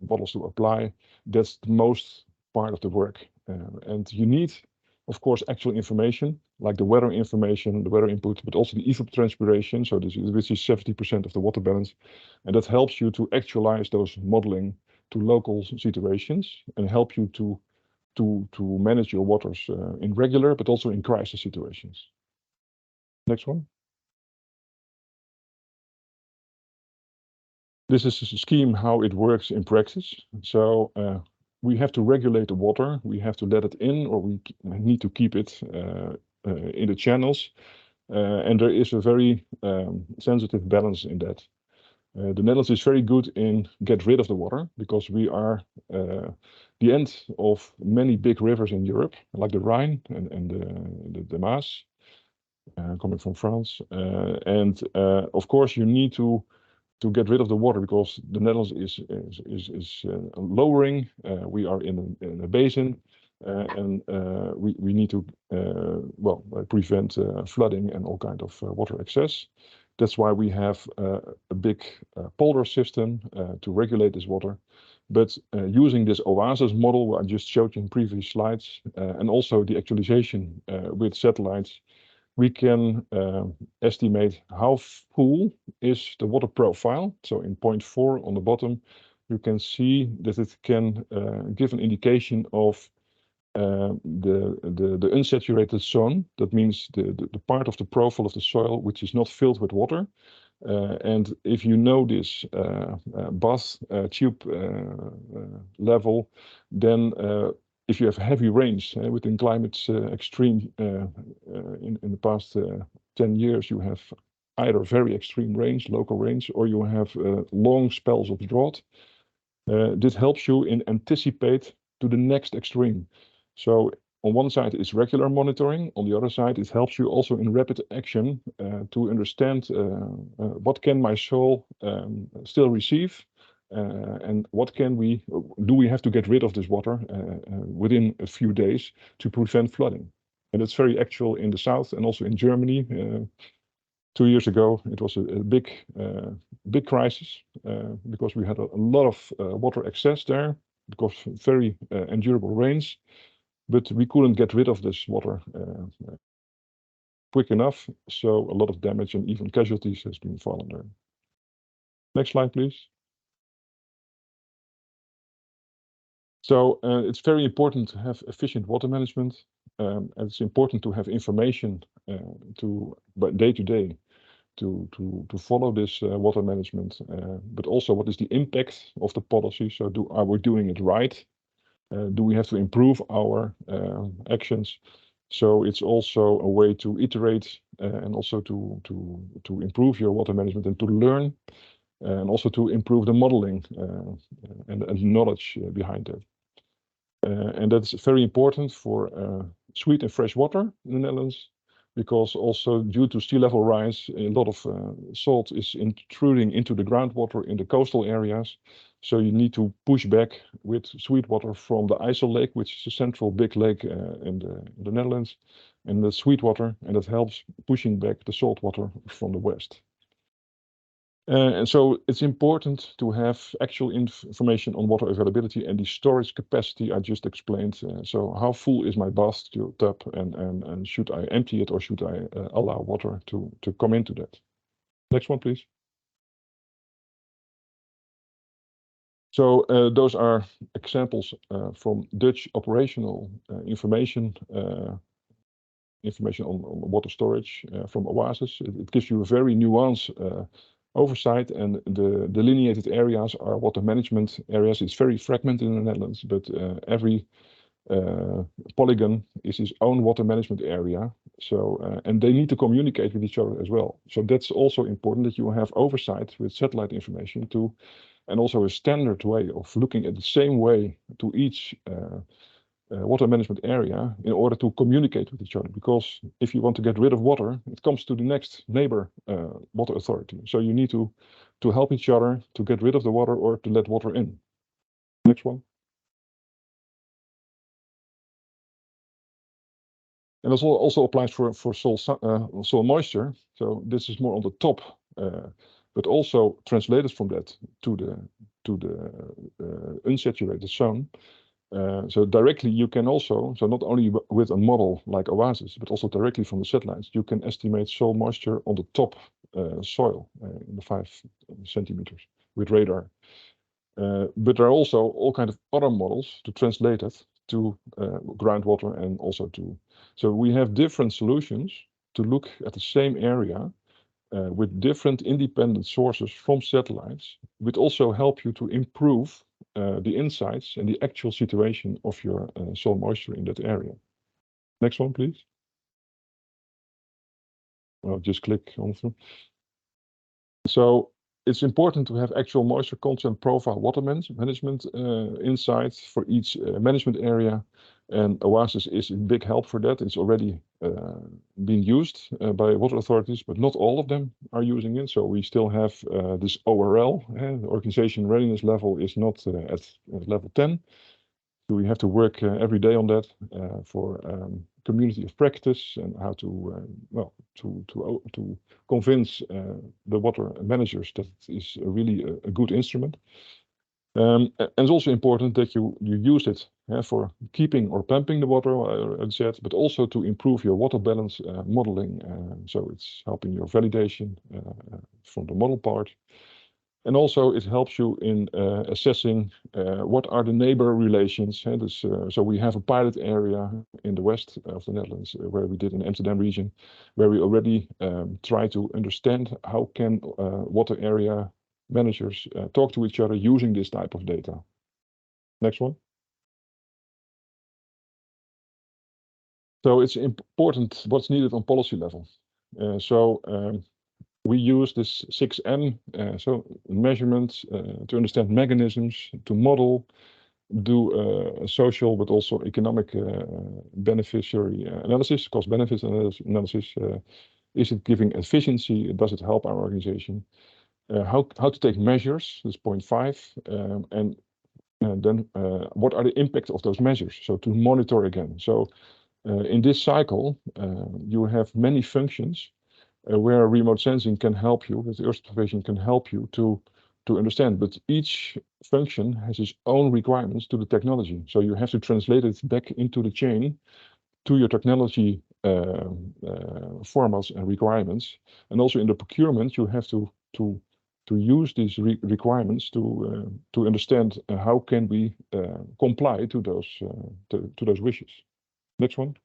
models to apply, that's the most part of the work. And you need, of course, actual information, like the weather information, the weather input, but also the evapotranspiration, so which is 70% of the water balance. And that helps you to actualize those modeling local situations and help you to manage your waters in regular, but also in crisis situations. Next one. This is a scheme how it works in practice. So we have to regulate the water. We have to let it in, or we need to keep it in the channels. And there is a very sensitive balance in that. The Netherlands is very good in get rid of the water because we are the end of many big rivers in Europe, like the Rhine and the Maas, coming from France. And of course, you need to get rid of the water because the Netherlands is lowering. We are in a basin, and we need to prevent flooding and all kind of water excess. That's why we have a big polder system to regulate this water. But using this OASIS model I just showed you in previous slides, and also the actualization with satellites, we can estimate how full is the water profile. So in point 4 on the bottom, you can see that it can give an indication of the unsaturated zone. That means the part of the profile of the soil which is not filled with water. And if you know this bath tube level, then if you have heavy rains within climate extreme in the past 10 years, you have either very extreme rains, local rains, or you have long spells of drought. This helps you in anticipate to the next extreme. So on one side is regular monitoring. On the other side, it helps you also in rapid action to understand what can my soil still receive, and what do we have to get rid of this water within a few days to prevent flooding. And it's very actual in the south and also in Germany. 2 years ago, it was a big crisis because we had a lot of water excess there because of very endurable rains. But we couldn't get rid of this water quick enough, so a lot of damage and even casualties has been fallen there. Next slide, please. So it's very important to have efficient water management, and it's important to have information day to day to follow this water management, but also what is the impact of the policy. So are we doing it right? Do we have to improve our actions? So it's also a way to iterate and also to improve your water management and to learn, and also to improve the modeling and knowledge behind it. And that's very important for sweet and fresh water in the Netherlands, because also due to sea level rise, a lot of salt is intruding into the groundwater in the coastal areas. So you need to push back with sweet water from the IJssel Lake, which is a central big lake in the Netherlands, and the sweet water, and that helps pushing back the salt water from the west. And so it's important to have actual information on water availability and the storage capacity I just explained. So how full is my bathtub, and should I empty it, or should I allow water to come into that? Next one, please. So those are examples from Dutch operational information on water storage from OASIS. It gives you a very nuanced oversight, and the delineated areas are water management areas. It's very fragmented in the Netherlands, but every polygon is its own water management area. So and they need to communicate with each other as well. So that's also important, that you have oversight with satellite information and also a standard way of looking at the same way to each water management area in order to communicate with each other. Because if you want to get rid of water, it comes to the next neighbor water authority. So you need to help each other to get rid of the water or to let water in. Next one. And this also applies for soil moisture. So this is more on the top, but also translated from that to the unsaturated zone. So directly you can also, so not only with a model like OASIS, but also directly from the satellites, you can estimate soil moisture on the top soil in the 5 centimeters with radar. But there are also all kinds of other models to translate it to groundwater and also to. So we have different solutions to look at the same area with different independent sources from satellites, which also help you to improve the insights and the actual situation of your soil moisture in that area. Next one, please. I'll just click on them. So it's important to have actual moisture content profile water management insights for each management area. And Oasis is a big help for that. It's already being used by water authorities, but not all of them are using it. So we still have this ORL, the organization readiness level is not at level 10. So we have to work every day on that for community of practice and how to to convince the water managers that it is really a good instrument. And it's also important that you use it for keeping or pumping the water, as I said, but also to improve your water balance modeling. So it's helping your validation from the model part. And also it helps you in assessing what are the neighbor relations. So we have a pilot area in the west of the Netherlands where we did in the Amsterdam region, where we already try to understand how can water area managers talk to each other using this type of data. Next one. So it's important what's needed on policy level. We use this 6M, so measurements to understand mechanisms, to model, do a social but also economic beneficiary analysis, cost-benefit analysis. Is it giving efficiency? Does it help our organization? How to take measures, that's point 5, and then what are the impacts of those measures? So to monitor again. So in this cycle, you have many functions where remote sensing can help you, with the Earth observation can help you to understand. But each function has its own requirements to the technology. So you have to translate it back into the chain to your technology formats and requirements. And also in the procurement, you have to use these requirements to understand how can we comply to those wishes. Next one.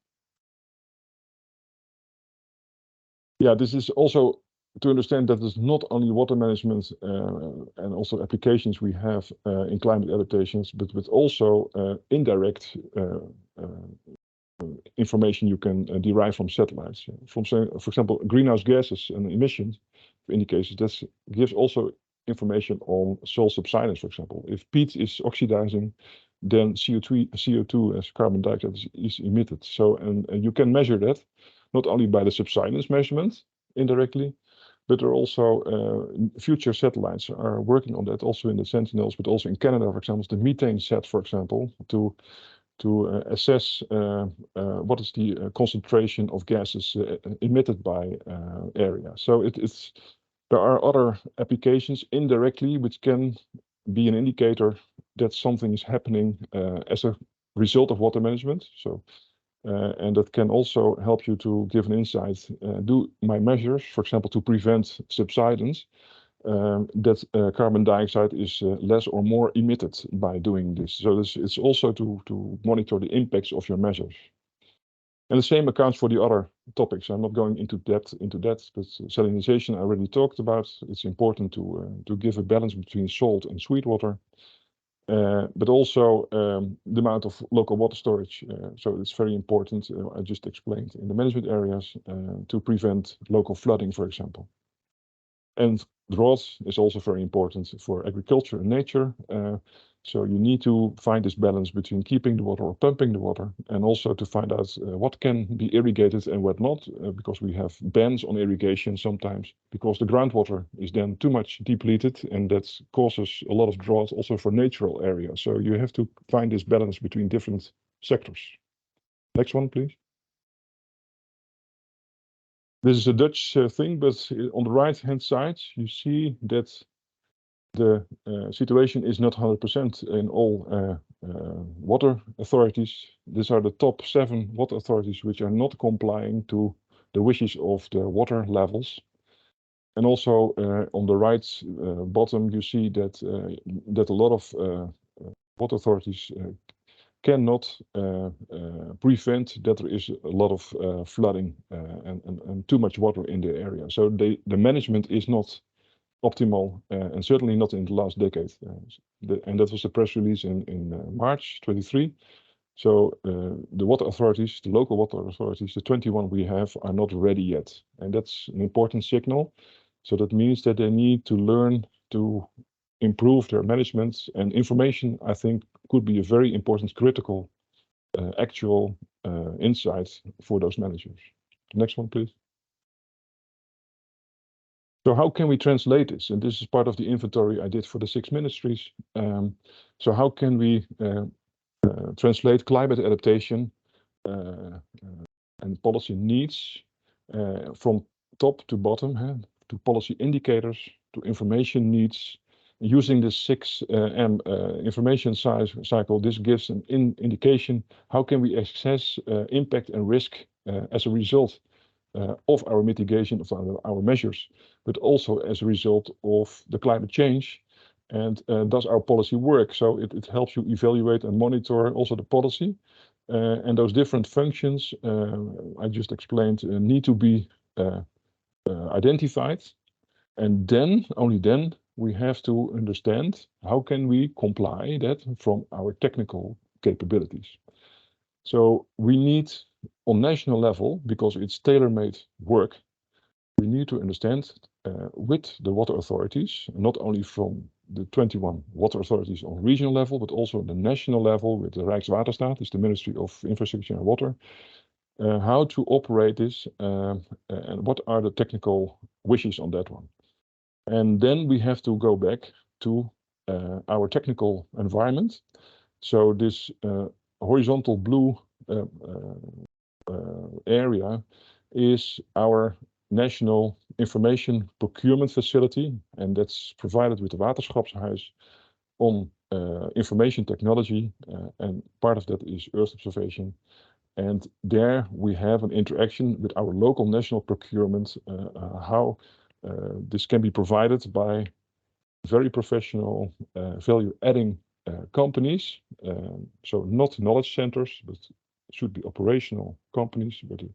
Yeah, this is also to understand that it's not only water management and also applications we have in climate adaptations, but with also indirect information you can derive from satellites. For example, greenhouse gases and emissions indicators, that gives also information on soil subsidence, for example. If peat is oxidizing, then CO2 as carbon dioxide is emitted. So, and you can measure that not only by the subsidence measurement indirectly, but there are also future satellites are working on that, also in the Sentinels, but also in Canada, for example, the methane set, for example, to assess what is the concentration of gases emitted by area. So there are other applications indirectly which can be an indicator that something is happening as a result of water management. So and that can also help you to give an insight. Do my measures, for example, to prevent subsidence, that carbon dioxide is less or more emitted by doing this. So it's also to monitor the impacts of your measures. And the same accounts for the other topics. I'm not going into that, but salinization I already talked about. It's important to give a balance between salt and sweet water. But also the amount of local water storage. So it's very important, I just explained, in the management areas to prevent local flooding, for example. And drought is also very important for agriculture and nature. So you need to find this balance between keeping the water or pumping the water, and also to find out what can be irrigated and what not, because we have bans on irrigation sometimes, because the groundwater is then too much depleted, and that causes a lot of drought also for natural areas. So you have to find this balance between different sectors. Next one, please. This is a Dutch thing, but on the right-hand side, you see that the situation is not 100% in all water authorities. These are the top 7 water authorities which are not complying to the wishes of the water levels. And also on the right bottom, you see that that a lot of water authorities cannot prevent that there is a lot of flooding and too much water in the area. So the management is not optimal and certainly not in the last decade. And that was the press release in March 23. So the water authorities, the local water authorities, the 21 we have, are not ready yet. And that's an important signal. So that means that they need to learn to improve their management, and information, I think, could be a very important, critical, actual insight for those managers. Next one, please. So how can we translate this? And this is part of the inventory I did for the 6 ministries. So how can we translate climate adaptation and policy needs from top to bottom, to policy indicators, to information needs. Using the 6M information cycle, this gives an indication how can we assess impact and risk as a result of our mitigation of our measures, but also as a result of the climate change. And does our policy work? So it helps you evaluate and monitor also the policy. And those different functions I just explained need to be identified. And then, only then, we have to understand how can we comply that from our technical capabilities. So we need, on national level, because it's tailor-made work, we need to understand with the water authorities, not only from the 21 water authorities on regional level, but also on the national level with the Rijkswaterstaat, is the Ministry of Infrastructure and Water, how to operate this and what are the technical wishes on that one. And then we have to go back to our technical environment. So this horizontal blue area is our national information procurement facility, and that's provided with the Waterschapshuis on information technology, and part of that is Earth observation. And there we have an interaction with our local national procurement, how this can be provided by very professional value-adding companies. So not knowledge centers, but should be operational companies with a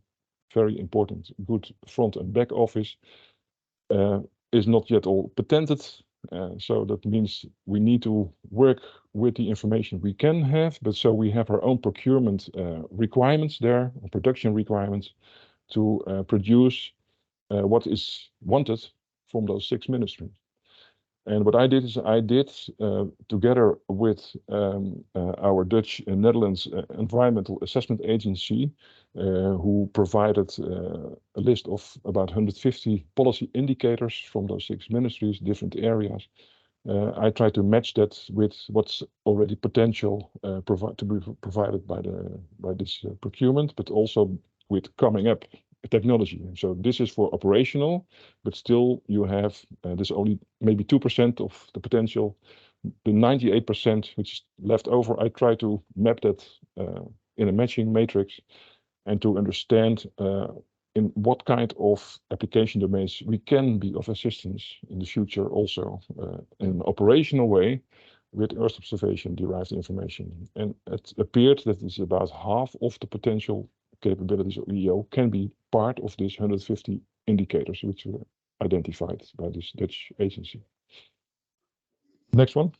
very important, good front and back office. Is not yet all patented. So that means we need to work with the information we can have, but so we have our own procurement requirements there, production requirements, to produce what is wanted from those 6 ministries. And what I did is I did, together with our Dutch and Netherlands Environmental Assessment Agency, who provided a list of about 150 policy indicators from those 6 ministries, different areas. I try to match that with what's already potential to be provided by this procurement, but also with coming up technology. So this is for operational, but still you have this only maybe 2% of the potential. The 98% which is left over, I try to map that in a matching matrix and to understand in what kind of application domains we can be of assistance in the future also in an operational way with Earth observation derived information. And it appeared that it's about half of the potential capabilities of EO can be part of this 150 indicators which were identified by this Dutch agency. Next one.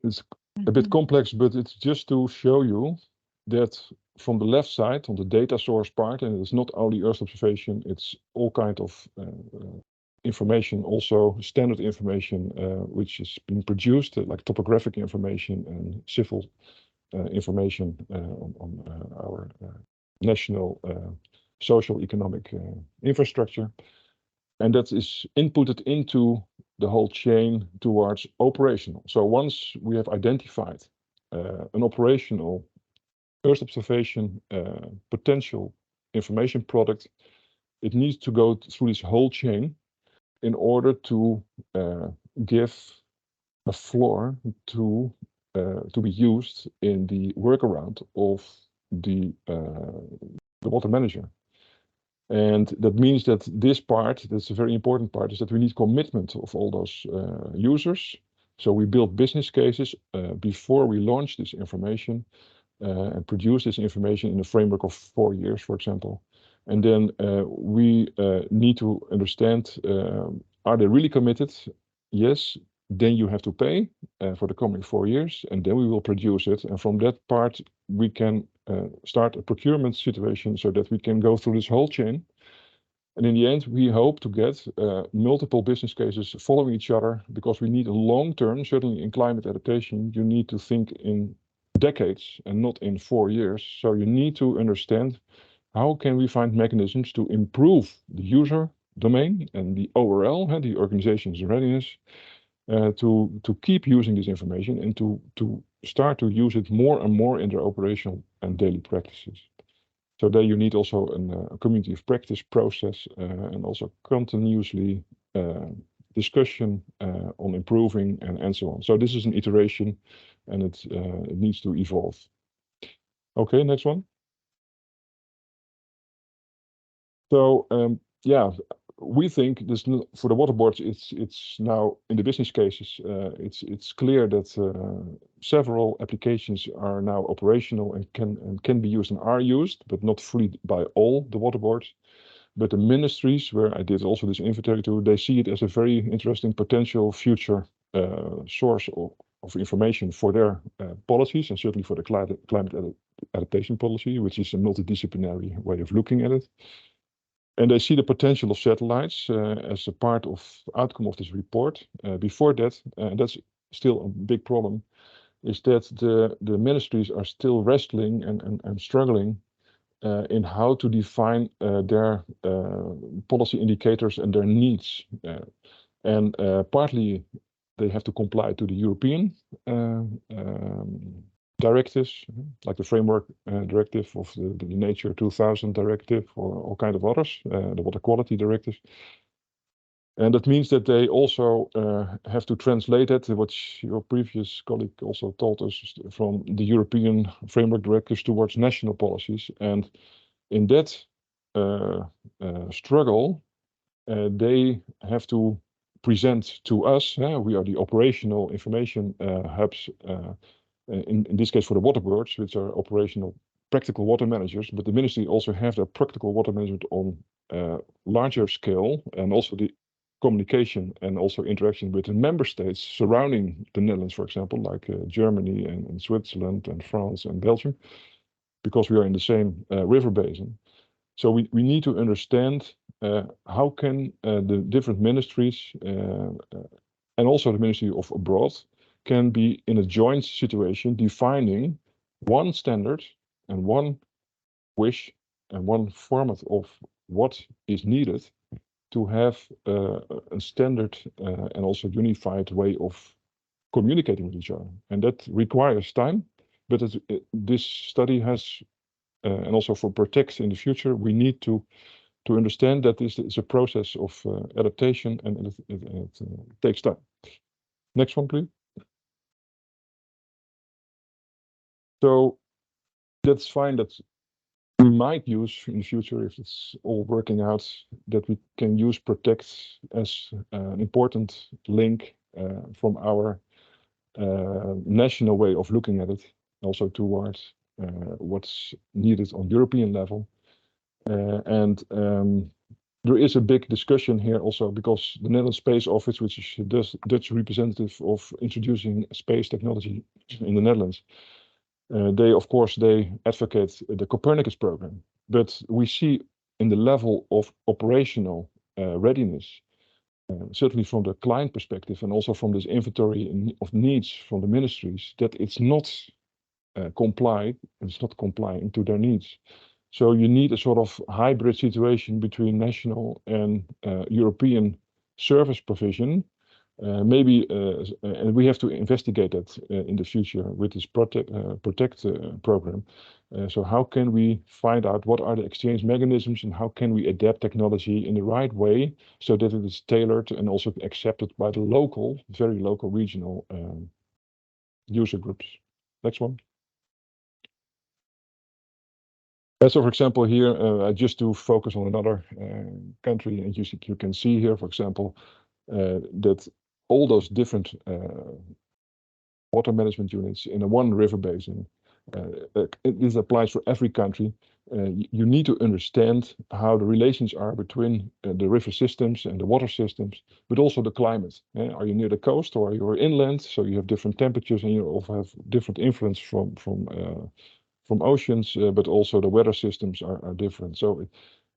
It's a bit complex, but it's just to show you that from the left side on the data source part, and it's not only Earth observation, it's all kind of information, also standard information, which is being produced, like topographic information and civil information on our national social economic infrastructure. And that is inputted into the whole chain towards operational. So once we have identified an operational Earth observation potential information product, it needs to go through this whole chain in order to give a floor to be used in the workaround of the water manager. And that means that this part, that's a very important part, is that we need commitment of all those users. So we build business cases before we launch this information and produce this information in a framework of 4 years, for example. And then we need to understand, are they really committed? Yes, then you have to pay for the coming 4 years, and then we will produce it. And from that part, we can start a procurement situation so that we can go through this whole chain. And in the end, we hope to get multiple business cases following each other, because we need a long term, certainly in climate adaptation, you need to think in decades and not in 4 years. So you need to understand, how can we find mechanisms to improve the user domain and the ORL, the organization's readiness, to keep using this information and to start to use it more and more in their operational and daily practices. So there you need also a community of practice process and also continuously discussion on improving and so on. So this is an iteration, and it needs to evolve. Okay, next one. So yeah, we think this for the water boards, it's now in the business cases. It's clear that several applications are now operational and can be used and are used, but not fully by all the water boards. But the ministries, where I did also this inventory to, they see it as a very interesting potential future source of information for their policies, and certainly for the climate adaptation policy, which is a multidisciplinary way of looking at it. And they see the potential of satellites as a part of outcome of this report. Before that, and that's still a big problem, is that the ministries are still wrestling and struggling in how to define their policy indicators and their needs. And partly they have to comply to the European directives, like the framework directive of the Nature 2000 directive, or all kind of others, the water quality directives. And that means that they also have to translate it, what your previous colleague also told us, from the European framework directives towards national policies. And in that struggle, they have to present to us, we are the operational information hubs, in this case for the water boards, which are operational practical water managers, but the ministry also have their practical water management on larger scale, and also the communication and also interaction with the member states surrounding the Netherlands, for example, like Germany and Switzerland and France and Belgium, because we are in the same river basin. So we need to understand how can the different ministries and also the Ministry of Abroad can be in a joint situation defining one standard and one wish and one format of what is needed to have a standard and also unified way of communicating with each other. And that requires time, but this study has, and also for Protect in the future, we need to understand that this is a process of adaptation, and it takes time. Next one, please. So that's fine, that we might use in the future, if it's all working out, that we can use Protect as an important link from our national way of looking at it, also towards what's needed on European level. And there is a big discussion here also, because the Netherlands Space Office, which is the Dutch representative of introducing space technology in the Netherlands, they advocate the Copernicus program, but we see in the level of operational readiness, certainly from the client perspective and also from this inventory of needs from the ministries, that it's not complying to their needs. So you need a sort of hybrid situation between national and European service provision. Maybe, and we have to investigate that in the future with this Protect program. So how can we find out what are the exchange mechanisms, and how can we adapt technology in the right way so that it is tailored and also accepted by the local, very local regional user groups. Next one. So for example, here, just to focus on another country, and you can see here, for example, that all those different water management units in a one river basin, this applies for every country. You need to understand how the relations are between the river systems and the water systems, but also the climate. Are you near the coast or are you inland? So you have different temperatures, and you also have different influence from oceans, but also the weather systems are different. So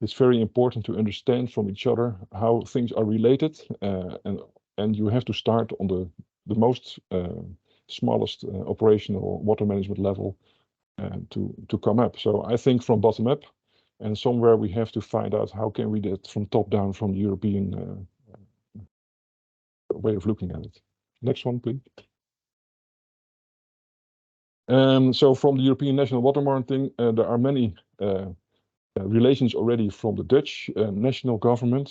it's very important to understand from each other how things are related, and you have to start on the most smallest operational water management level to come up. So I think from bottom up, and somewhere we have to find out how can we do it from top down, from the European way of looking at it. Next one, please. So from the European National Water Monitoring, there are many relations already from the Dutch national government.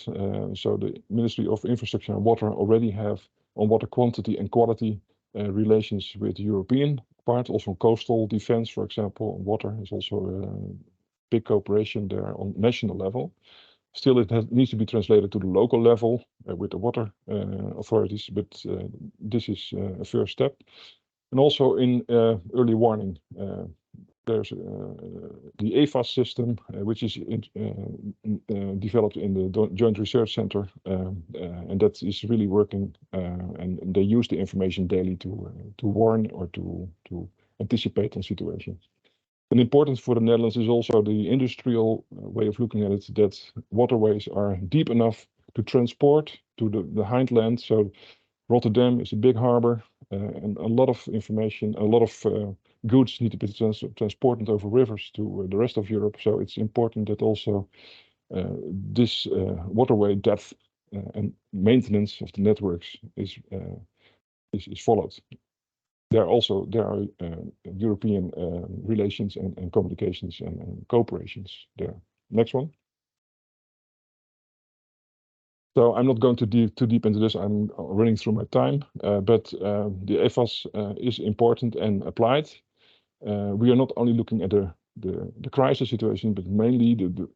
So the Ministry of Infrastructure and Water already have on water quantity and quality relations with the European part, also on coastal defense, for example. Water is also a big cooperation there on national level. Still, it needs to be translated to the local level with the water authorities, but this is a first step. And also in early warning, there's the EFAS system, which is developed in the Joint Research Center, and that is really working, and they use the information daily to warn or to anticipate on situations. And important for the Netherlands is also the industrial way of looking at it, that waterways are deep enough to transport to the hinterland. So Rotterdam is a big harbor, and a lot of information, a lot of goods need to be transported over rivers to the rest of Europe. So it's important that also this waterway depth and maintenance of the networks is followed. There are European relations and communications and cooperations there. Next one. So I'm not going too deep into this. I'm running through my time, but the EFAS is important and applied. We are not only looking at the crisis situation, but mainly the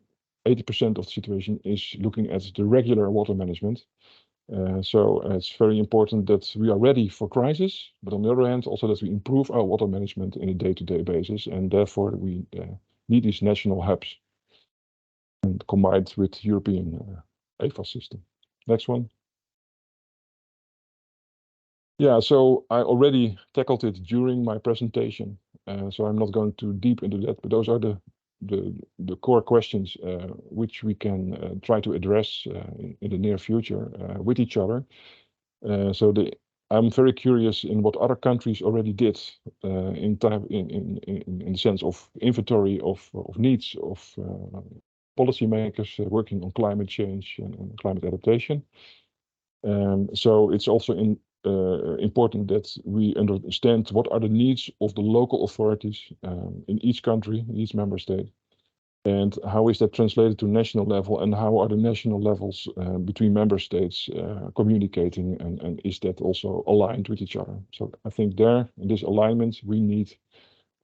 80% of the situation is looking at the regular water management. So it's very important that we are ready for crisis, but on the other hand, also that we improve our water management in a day-to-day basis, and therefore we need these national hubs and combined with European EFAS system. Next one. Yeah, so I already tackled it during my presentation, so I'm not going too deep into that, but those are the core questions which we can try to address in the near future with each other. I'm very curious in what other countries already did in the sense of inventory of needs of policymakers working on climate change and climate adaptation. So it's also important that we understand what are the needs of the local authorities in each country, in each member state, and how is that translated to national level, and how are the national levels between member states communicating, and is that also aligned with each other. So I think there, in this alignment, we need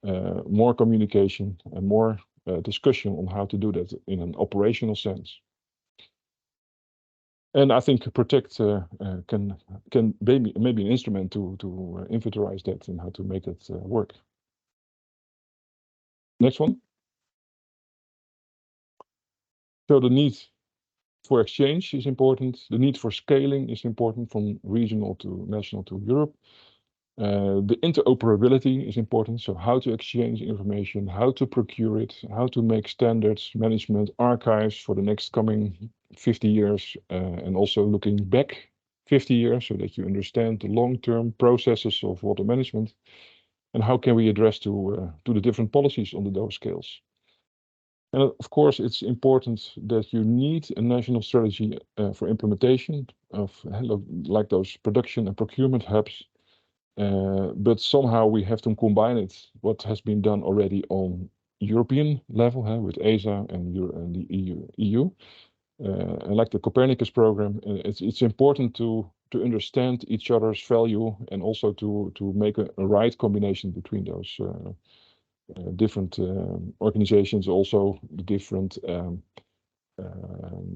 more communication and more discussion on how to do that in an operational sense. And I think Protect can maybe an instrument to inventorize that and how to make that work. Next one. So the need for exchange is important. The need for scaling is important from regional to national to Europe. The interoperability is important. So how to exchange information, how to procure it, how to make standards, management, archives for the next coming 50 years, and also looking back 50 years so that you understand the long-term processes of water management, and how can we address to the different policies on those scales. And of course, it's important that you need a national strategy for implementation of like those production and procurement hubs. But somehow we have to combine it, what has been done already on European level with ESA and the EU. And like the Copernicus program, it's important to understand each other's value and also to make a right combination between those different organizations, also the different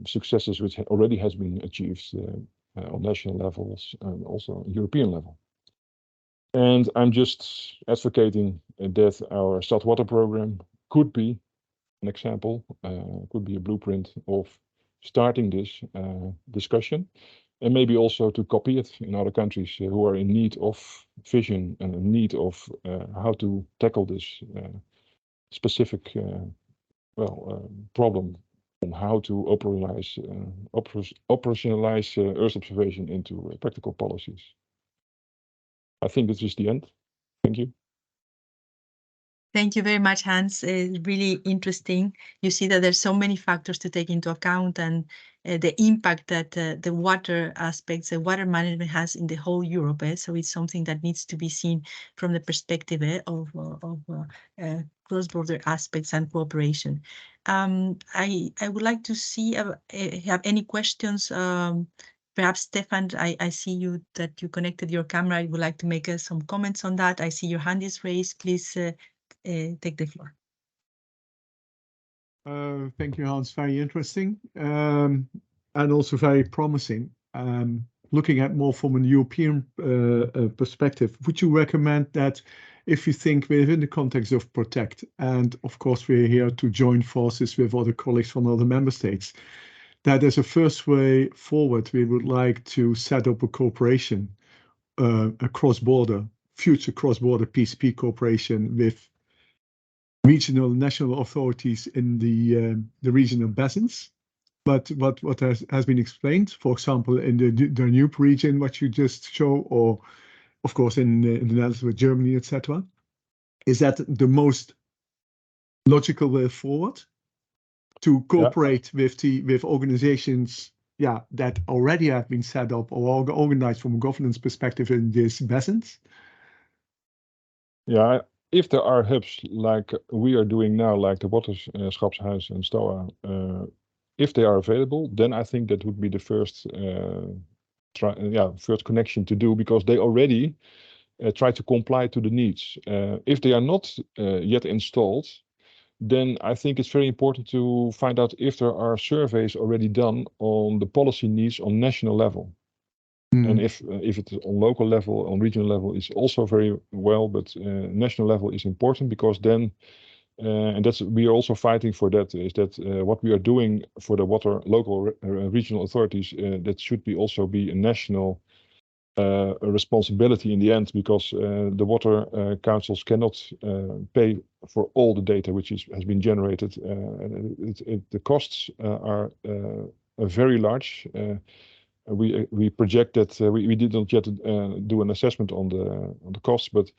successes which already has been achieved on national levels and also European level. And I'm just advocating that our Stadwater program could be an example, could be a blueprint of starting this discussion, and maybe also to copy it in other countries who are in need of vision and in need of how to tackle this specific problem on how to operationalize Earth observation into practical policies. I think this is the end. Thank you. Thank you very much, Hans. Really interesting. You see that there's so many factors to take into account, and the impact that the water aspects, the water management has in the whole Europe. So it's something that needs to be seen from the perspective of cross-border aspects and cooperation. I would like to see have any questions. Perhaps Stefan, I see you that you connected your camera. I would like to make some comments on that. I see your hand is raised. Please take the floor. Thank you, Hans. Very interesting and also very promising. Looking at more from a European perspective, would you recommend that if you think within the context of Protect, and of course we're here to join forces with other colleagues from other member states, that as a first way forward, we would like to set up a cooperation, a cross-border, future cross-border PCP cooperation with regional national authorities in the regional basins. But what has been explained, for example, in the Danube region, what you just show, or of course in the Netherlands with Germany, etc., is that the most logical way forward to cooperate with organizations, that already have been set up or organized from a governance perspective in these basins? Yeah, if there are hubs like we are doing now, like the Waterschapshuis and STOA, if they are available, then I think that would be the first first connection to do, because they already try to comply to the needs. If they are not yet installed, then I think it's very important to find out if there are surveys already done on the policy needs on national level. And if it's on local level, on regional level, is also very well, but national level is important, because then, and that's, we are also fighting for that, is that what we are doing for the water local regional authorities, that should be also be a national responsibility in the end, because the water councils cannot pay for all the data which has been generated. The costs are very large. We project that we did not yet do an assessment on the costs, but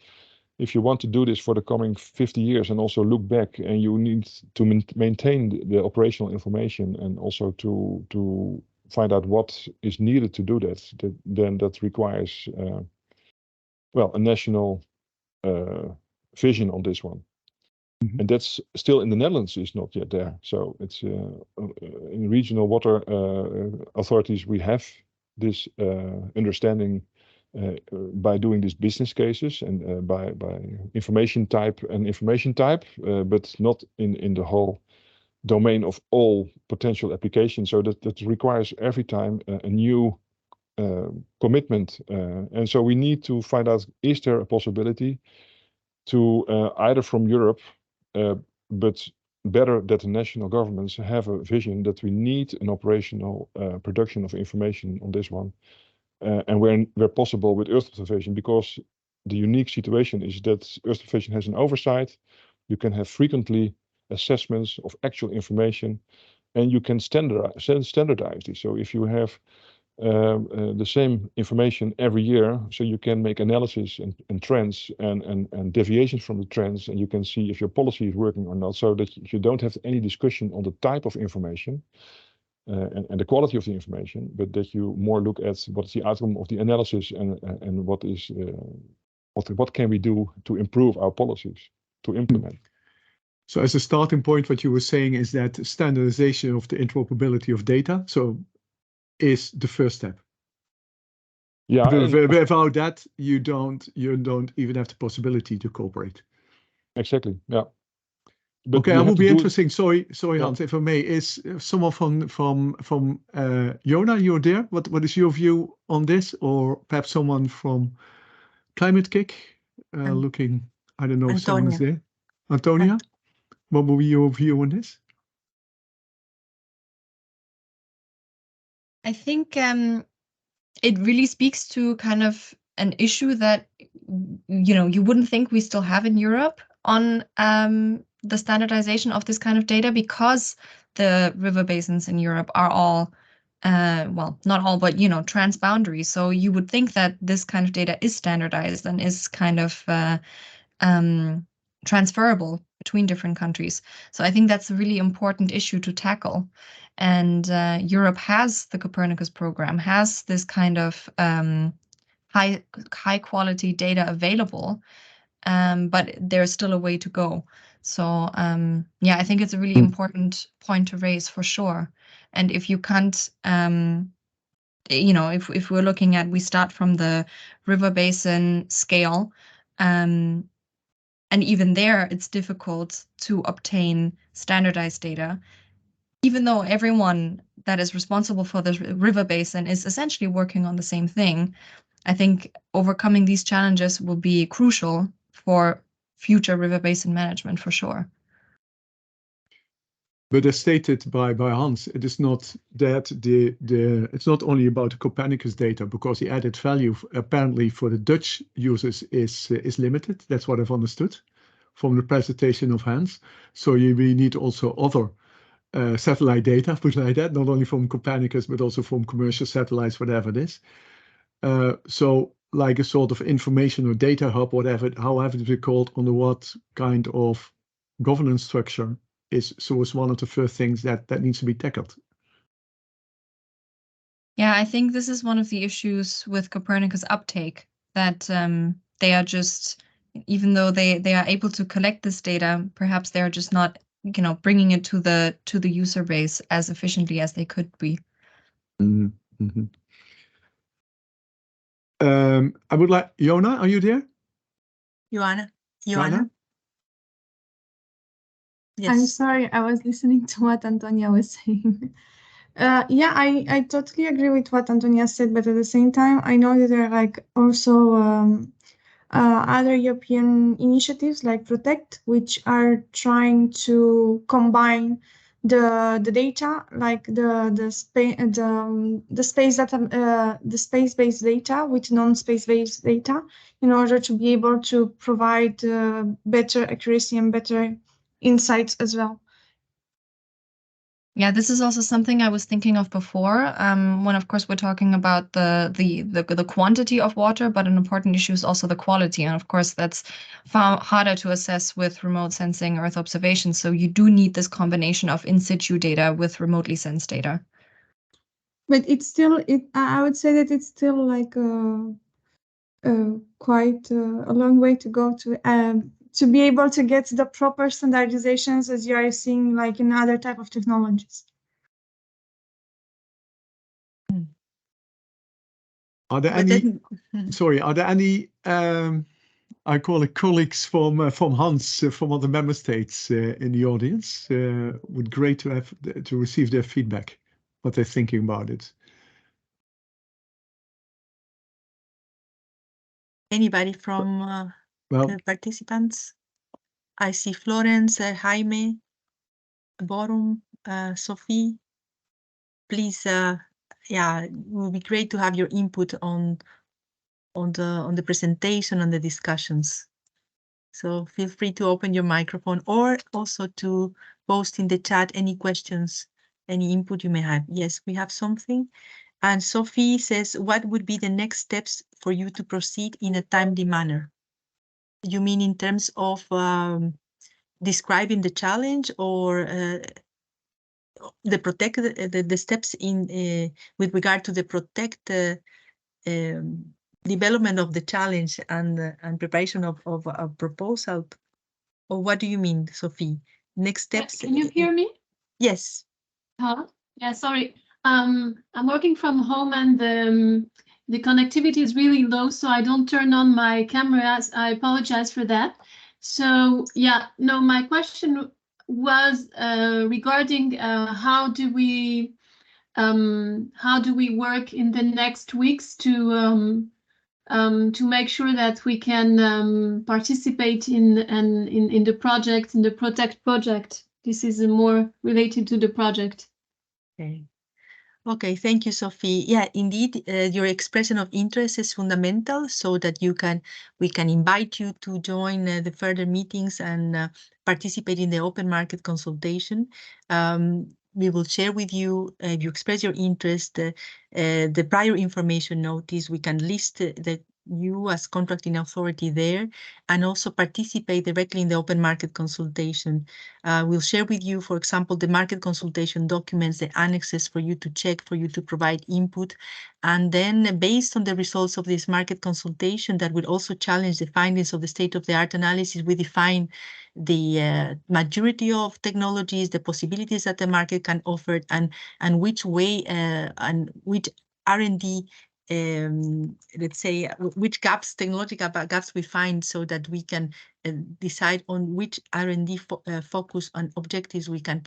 if you want to do this for the coming 50 years and also look back, and you need to maintain the operational information, and also to find out what is needed to do that, then that requires a national vision on this one. And that's still in the Netherlands is not yet there. So it's in regional water authorities, we have this understanding by doing these business cases and by information type, but not in the whole domain of all potential applications. So that requires every time a new commitment. And so we need to find out, is there a possibility to either from Europe, but better that the national governments have a vision that we need an operational production of information on this one, and where possible with Earth observation, because the unique situation is that Earth observation has an oversight. You can have frequently assessments of actual information, and you can standardize this. So if you have the same information every year, so you can make analysis and trends and deviations from the trends, and you can see if your policy is working or not, so that you don't have any discussion on the type of information and the quality of the information, but that you more look at what's the outcome of the analysis and what can we do to improve our policies, to implement. So as a starting point, what you were saying is that standardization of the interoperability of data is the first step. Yeah. Without that, you don't even have the possibility to cooperate. Exactly. Yeah. But Okay, we that have would to be do it- interesting. Sorry, Yeah. Hans, if I may, is someone from Jona, you're there? What is your view on this? Or perhaps someone from Climate Kick looking, I don't know if someone is there. Antonia, what will be your view on this? I think it really speaks to kind of an issue that you wouldn't think we still have in Europe on the standardization of this kind of data, because the river basins in Europe are all well, not all, but transboundary. So you would think that this kind of data is standardized and is kind of transferable between different countries. So I think that's a really important issue to tackle. And Europe has the Copernicus program, has this kind of high quality data available, but there's still a way to go. So yeah, I think it's a really important point to raise for sure. And if you can't, if we're looking at, we start from the river basin scale, and even there, it's difficult to obtain standardized data, even though everyone that is responsible for the river basin is essentially working on the same thing. I think overcoming these challenges will be crucial for future river basin management for sure. But as stated by Hans, it is not that it's not only about the Copernicus data, because the added value apparently for the Dutch users is limited. That's what I've understood from the presentation of Hans. So we need also other satellite data, put it like that, not only from Copernicus, but also from commercial satellites, whatever it is. So like a sort of information or data hub, however it be called, under what kind of governance structure is one of the first things that needs to be tackled. Yeah, I think this is one of the issues with Copernicus uptake, that they are just, even though they are able to collect this data, perhaps they're just not, bringing it to the user base as efficiently as they could be. Mm-hmm. I would like, Jona, are you there? Joanna? Joanna? Yes. I'm sorry, I was listening to what Antonia was saying. Yeah, I totally agree with what Antonia said, but at the same time, I know that there are also other European initiatives like Protect, which are trying to combine the data, like the space-based data with non-space-based data, in order to be able to provide better accuracy and better insights as well. Yeah, this is also something I was thinking of before, when of course we're talking about the quantity of water, but an important issue is also the quality. And of course that's far harder to assess with remote sensing Earth observation. So you do need this combination of in situ data with remotely sensed data. But it's still, I would say that it's still like quite a long way to go to be able to get the proper standardizations as you are seeing like in other type of technologies. Are there any I call it colleagues from Hans from other member states in the audience? Would great to receive their feedback, what they're thinking about it. Anybody from the participants? I see Florence, Jaime, Borum, Sophie. Please, yeah, it would be great to have your input on the presentation, on the discussions. So feel free to open your microphone, or also to post in the chat any questions, any input you may have. Yes, we have something. And Sophie says, what would be the next steps for you to proceed in a timely manner? You mean in terms of describing the challenge, or the steps in with regard to the Protect development of the challenge and preparation of a proposal? Or what do you mean, Sophie? Next steps? Can you hear me? Yes. Yeah, sorry. I'm working from home, and the connectivity is really low, so I don't turn on my cameras. I apologize for that. So yeah, no, my question was regarding how do we work in the next weeks to make sure that we can participate in the project, in the Protect project. This is more related to the project. Okay. Okay, thank you, Sophie. Yeah, indeed, your expression of interest is fundamental so that we can invite you to join the further meetings and participate in the open market consultation. We will share with you, if you express your interest, the prior information notice. We can list you as contracting authority there and also participate directly in the open market consultation. We'll share with you, for example, the market consultation documents, the annexes for you to check, for you to provide input. And then based on the results of this market consultation that will also challenge the findings of the state-of-the-art analysis, we define the maturity of technologies, the possibilities that the market can offer, and which way and which R&D let's say, which gaps, technological gaps we find so that we can decide on which R&D focus on objectives we can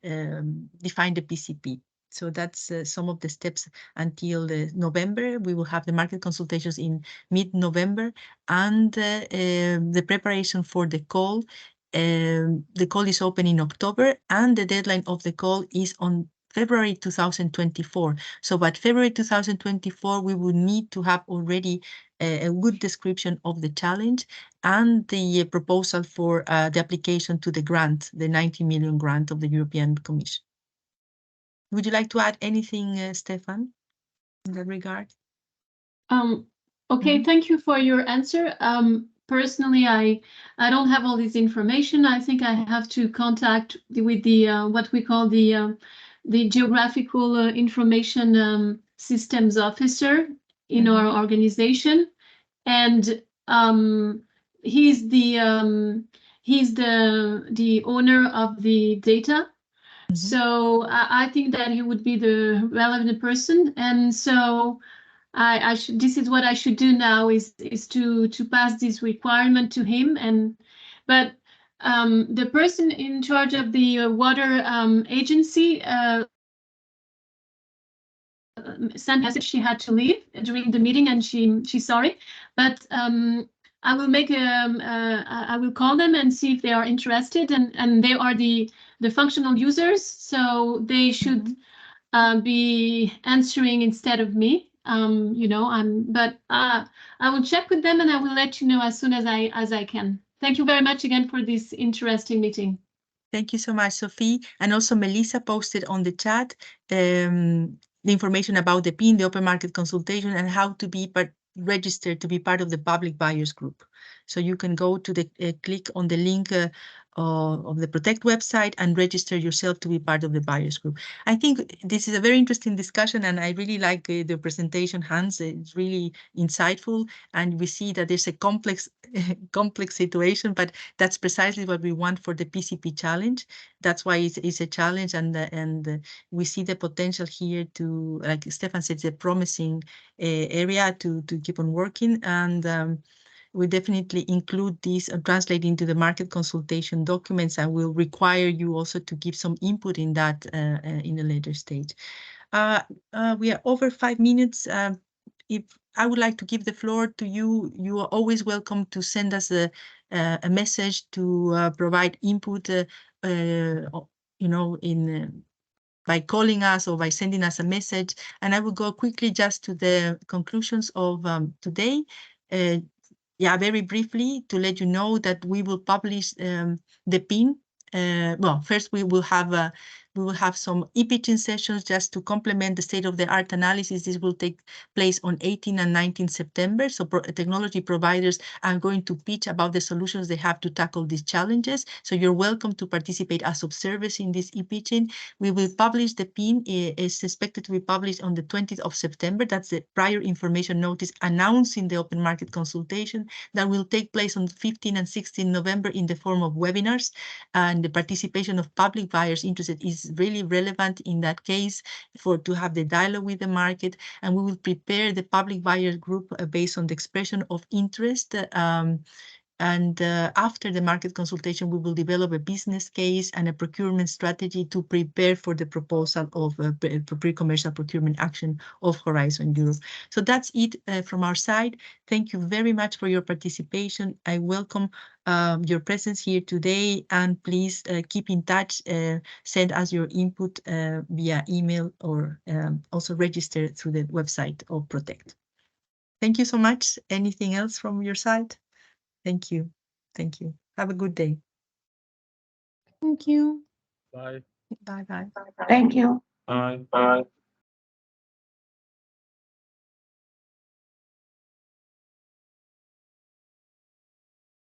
define the PCP. So that's some of the steps until November. We will have the market consultations in mid-November and the preparation for the call. The call is open in October and the deadline of the call is on February 2024. So by February 2024, we will need to have already a good description of the challenge and the proposal for the application to the grant, the 90 million grant of the European Commission. Would you like to add anything, Stefan, in that regard? Okay, thank you for your answer. Personally, I don't have all this information. I think I have to contact with the what we call the geographical information systems officer in our organization, and he's the owner of the data. So I think that he would be the relevant person, and so I should. This is what I should do now is to pass this requirement to him, but the person in charge of the water agency sent a message. She had to leave during the meeting, and she's sorry. But I will make I will call them and see if they are interested, and they are the functional users, so they should be answering instead of me. You know, but I will check with them and I will let you know as soon as I can. Thank you very much again for this interesting meeting. Thank you so much, Sophie. And also Melissa posted on the chat the information about the PIN, the open market consultation, and how to be registered to be part of the public buyers group. So you can go to the click on the link of the Protect website and register yourself to be part of the buyers group. I think this is a very interesting discussion, and I really like the presentation, Hans. It's really insightful, and we see that there's a complex situation, but that's precisely what we want for the PCP challenge. That's why it's a challenge, and we see the potential here to, like Stefan said, it's a promising area to keep on working, and we definitely include this and translate into the market consultation documents, and will require you also to give some input in that in a later stage. We are over 5 minutes. If I would like to give the floor to you, you are always welcome to send us a message to provide input, you know, by calling us or by sending us a message. And I will go quickly just to the conclusions of today. Yeah, very briefly to let you know that we will publish the PIN. Well, first we will have some e-pitching sessions just to complement the state-of-the-art analysis. This will take place on 18 and 19 September. So technology providers are going to pitch about the solutions they have to tackle these challenges. So you're welcome to participate as observers in this e-pitching. We will publish the PIN. It's expected to be published on the 20th of September. That's the prior information notice announcing the open market consultation that will take place on 15 and 16 November in the form of webinars. And the participation of public buyers interested is really relevant in that case to have the dialogue with the market. And we will prepare the public buyers group based on the expression of interest And after the market consultation, we will develop a business case and a procurement strategy to prepare for the proposal of pre-commercial procurement action of Horizon Europe. So that's it from our side. Thank you very much for your participation. I welcome your presence here today, and please keep in touch, send us your input via email, or also register through the website of Protect. Thank you so much. Anything else from your side? Thank you. Thank you. Have a good day. Thank you. Bye. Bye-bye. Thank you. Bye. Bye.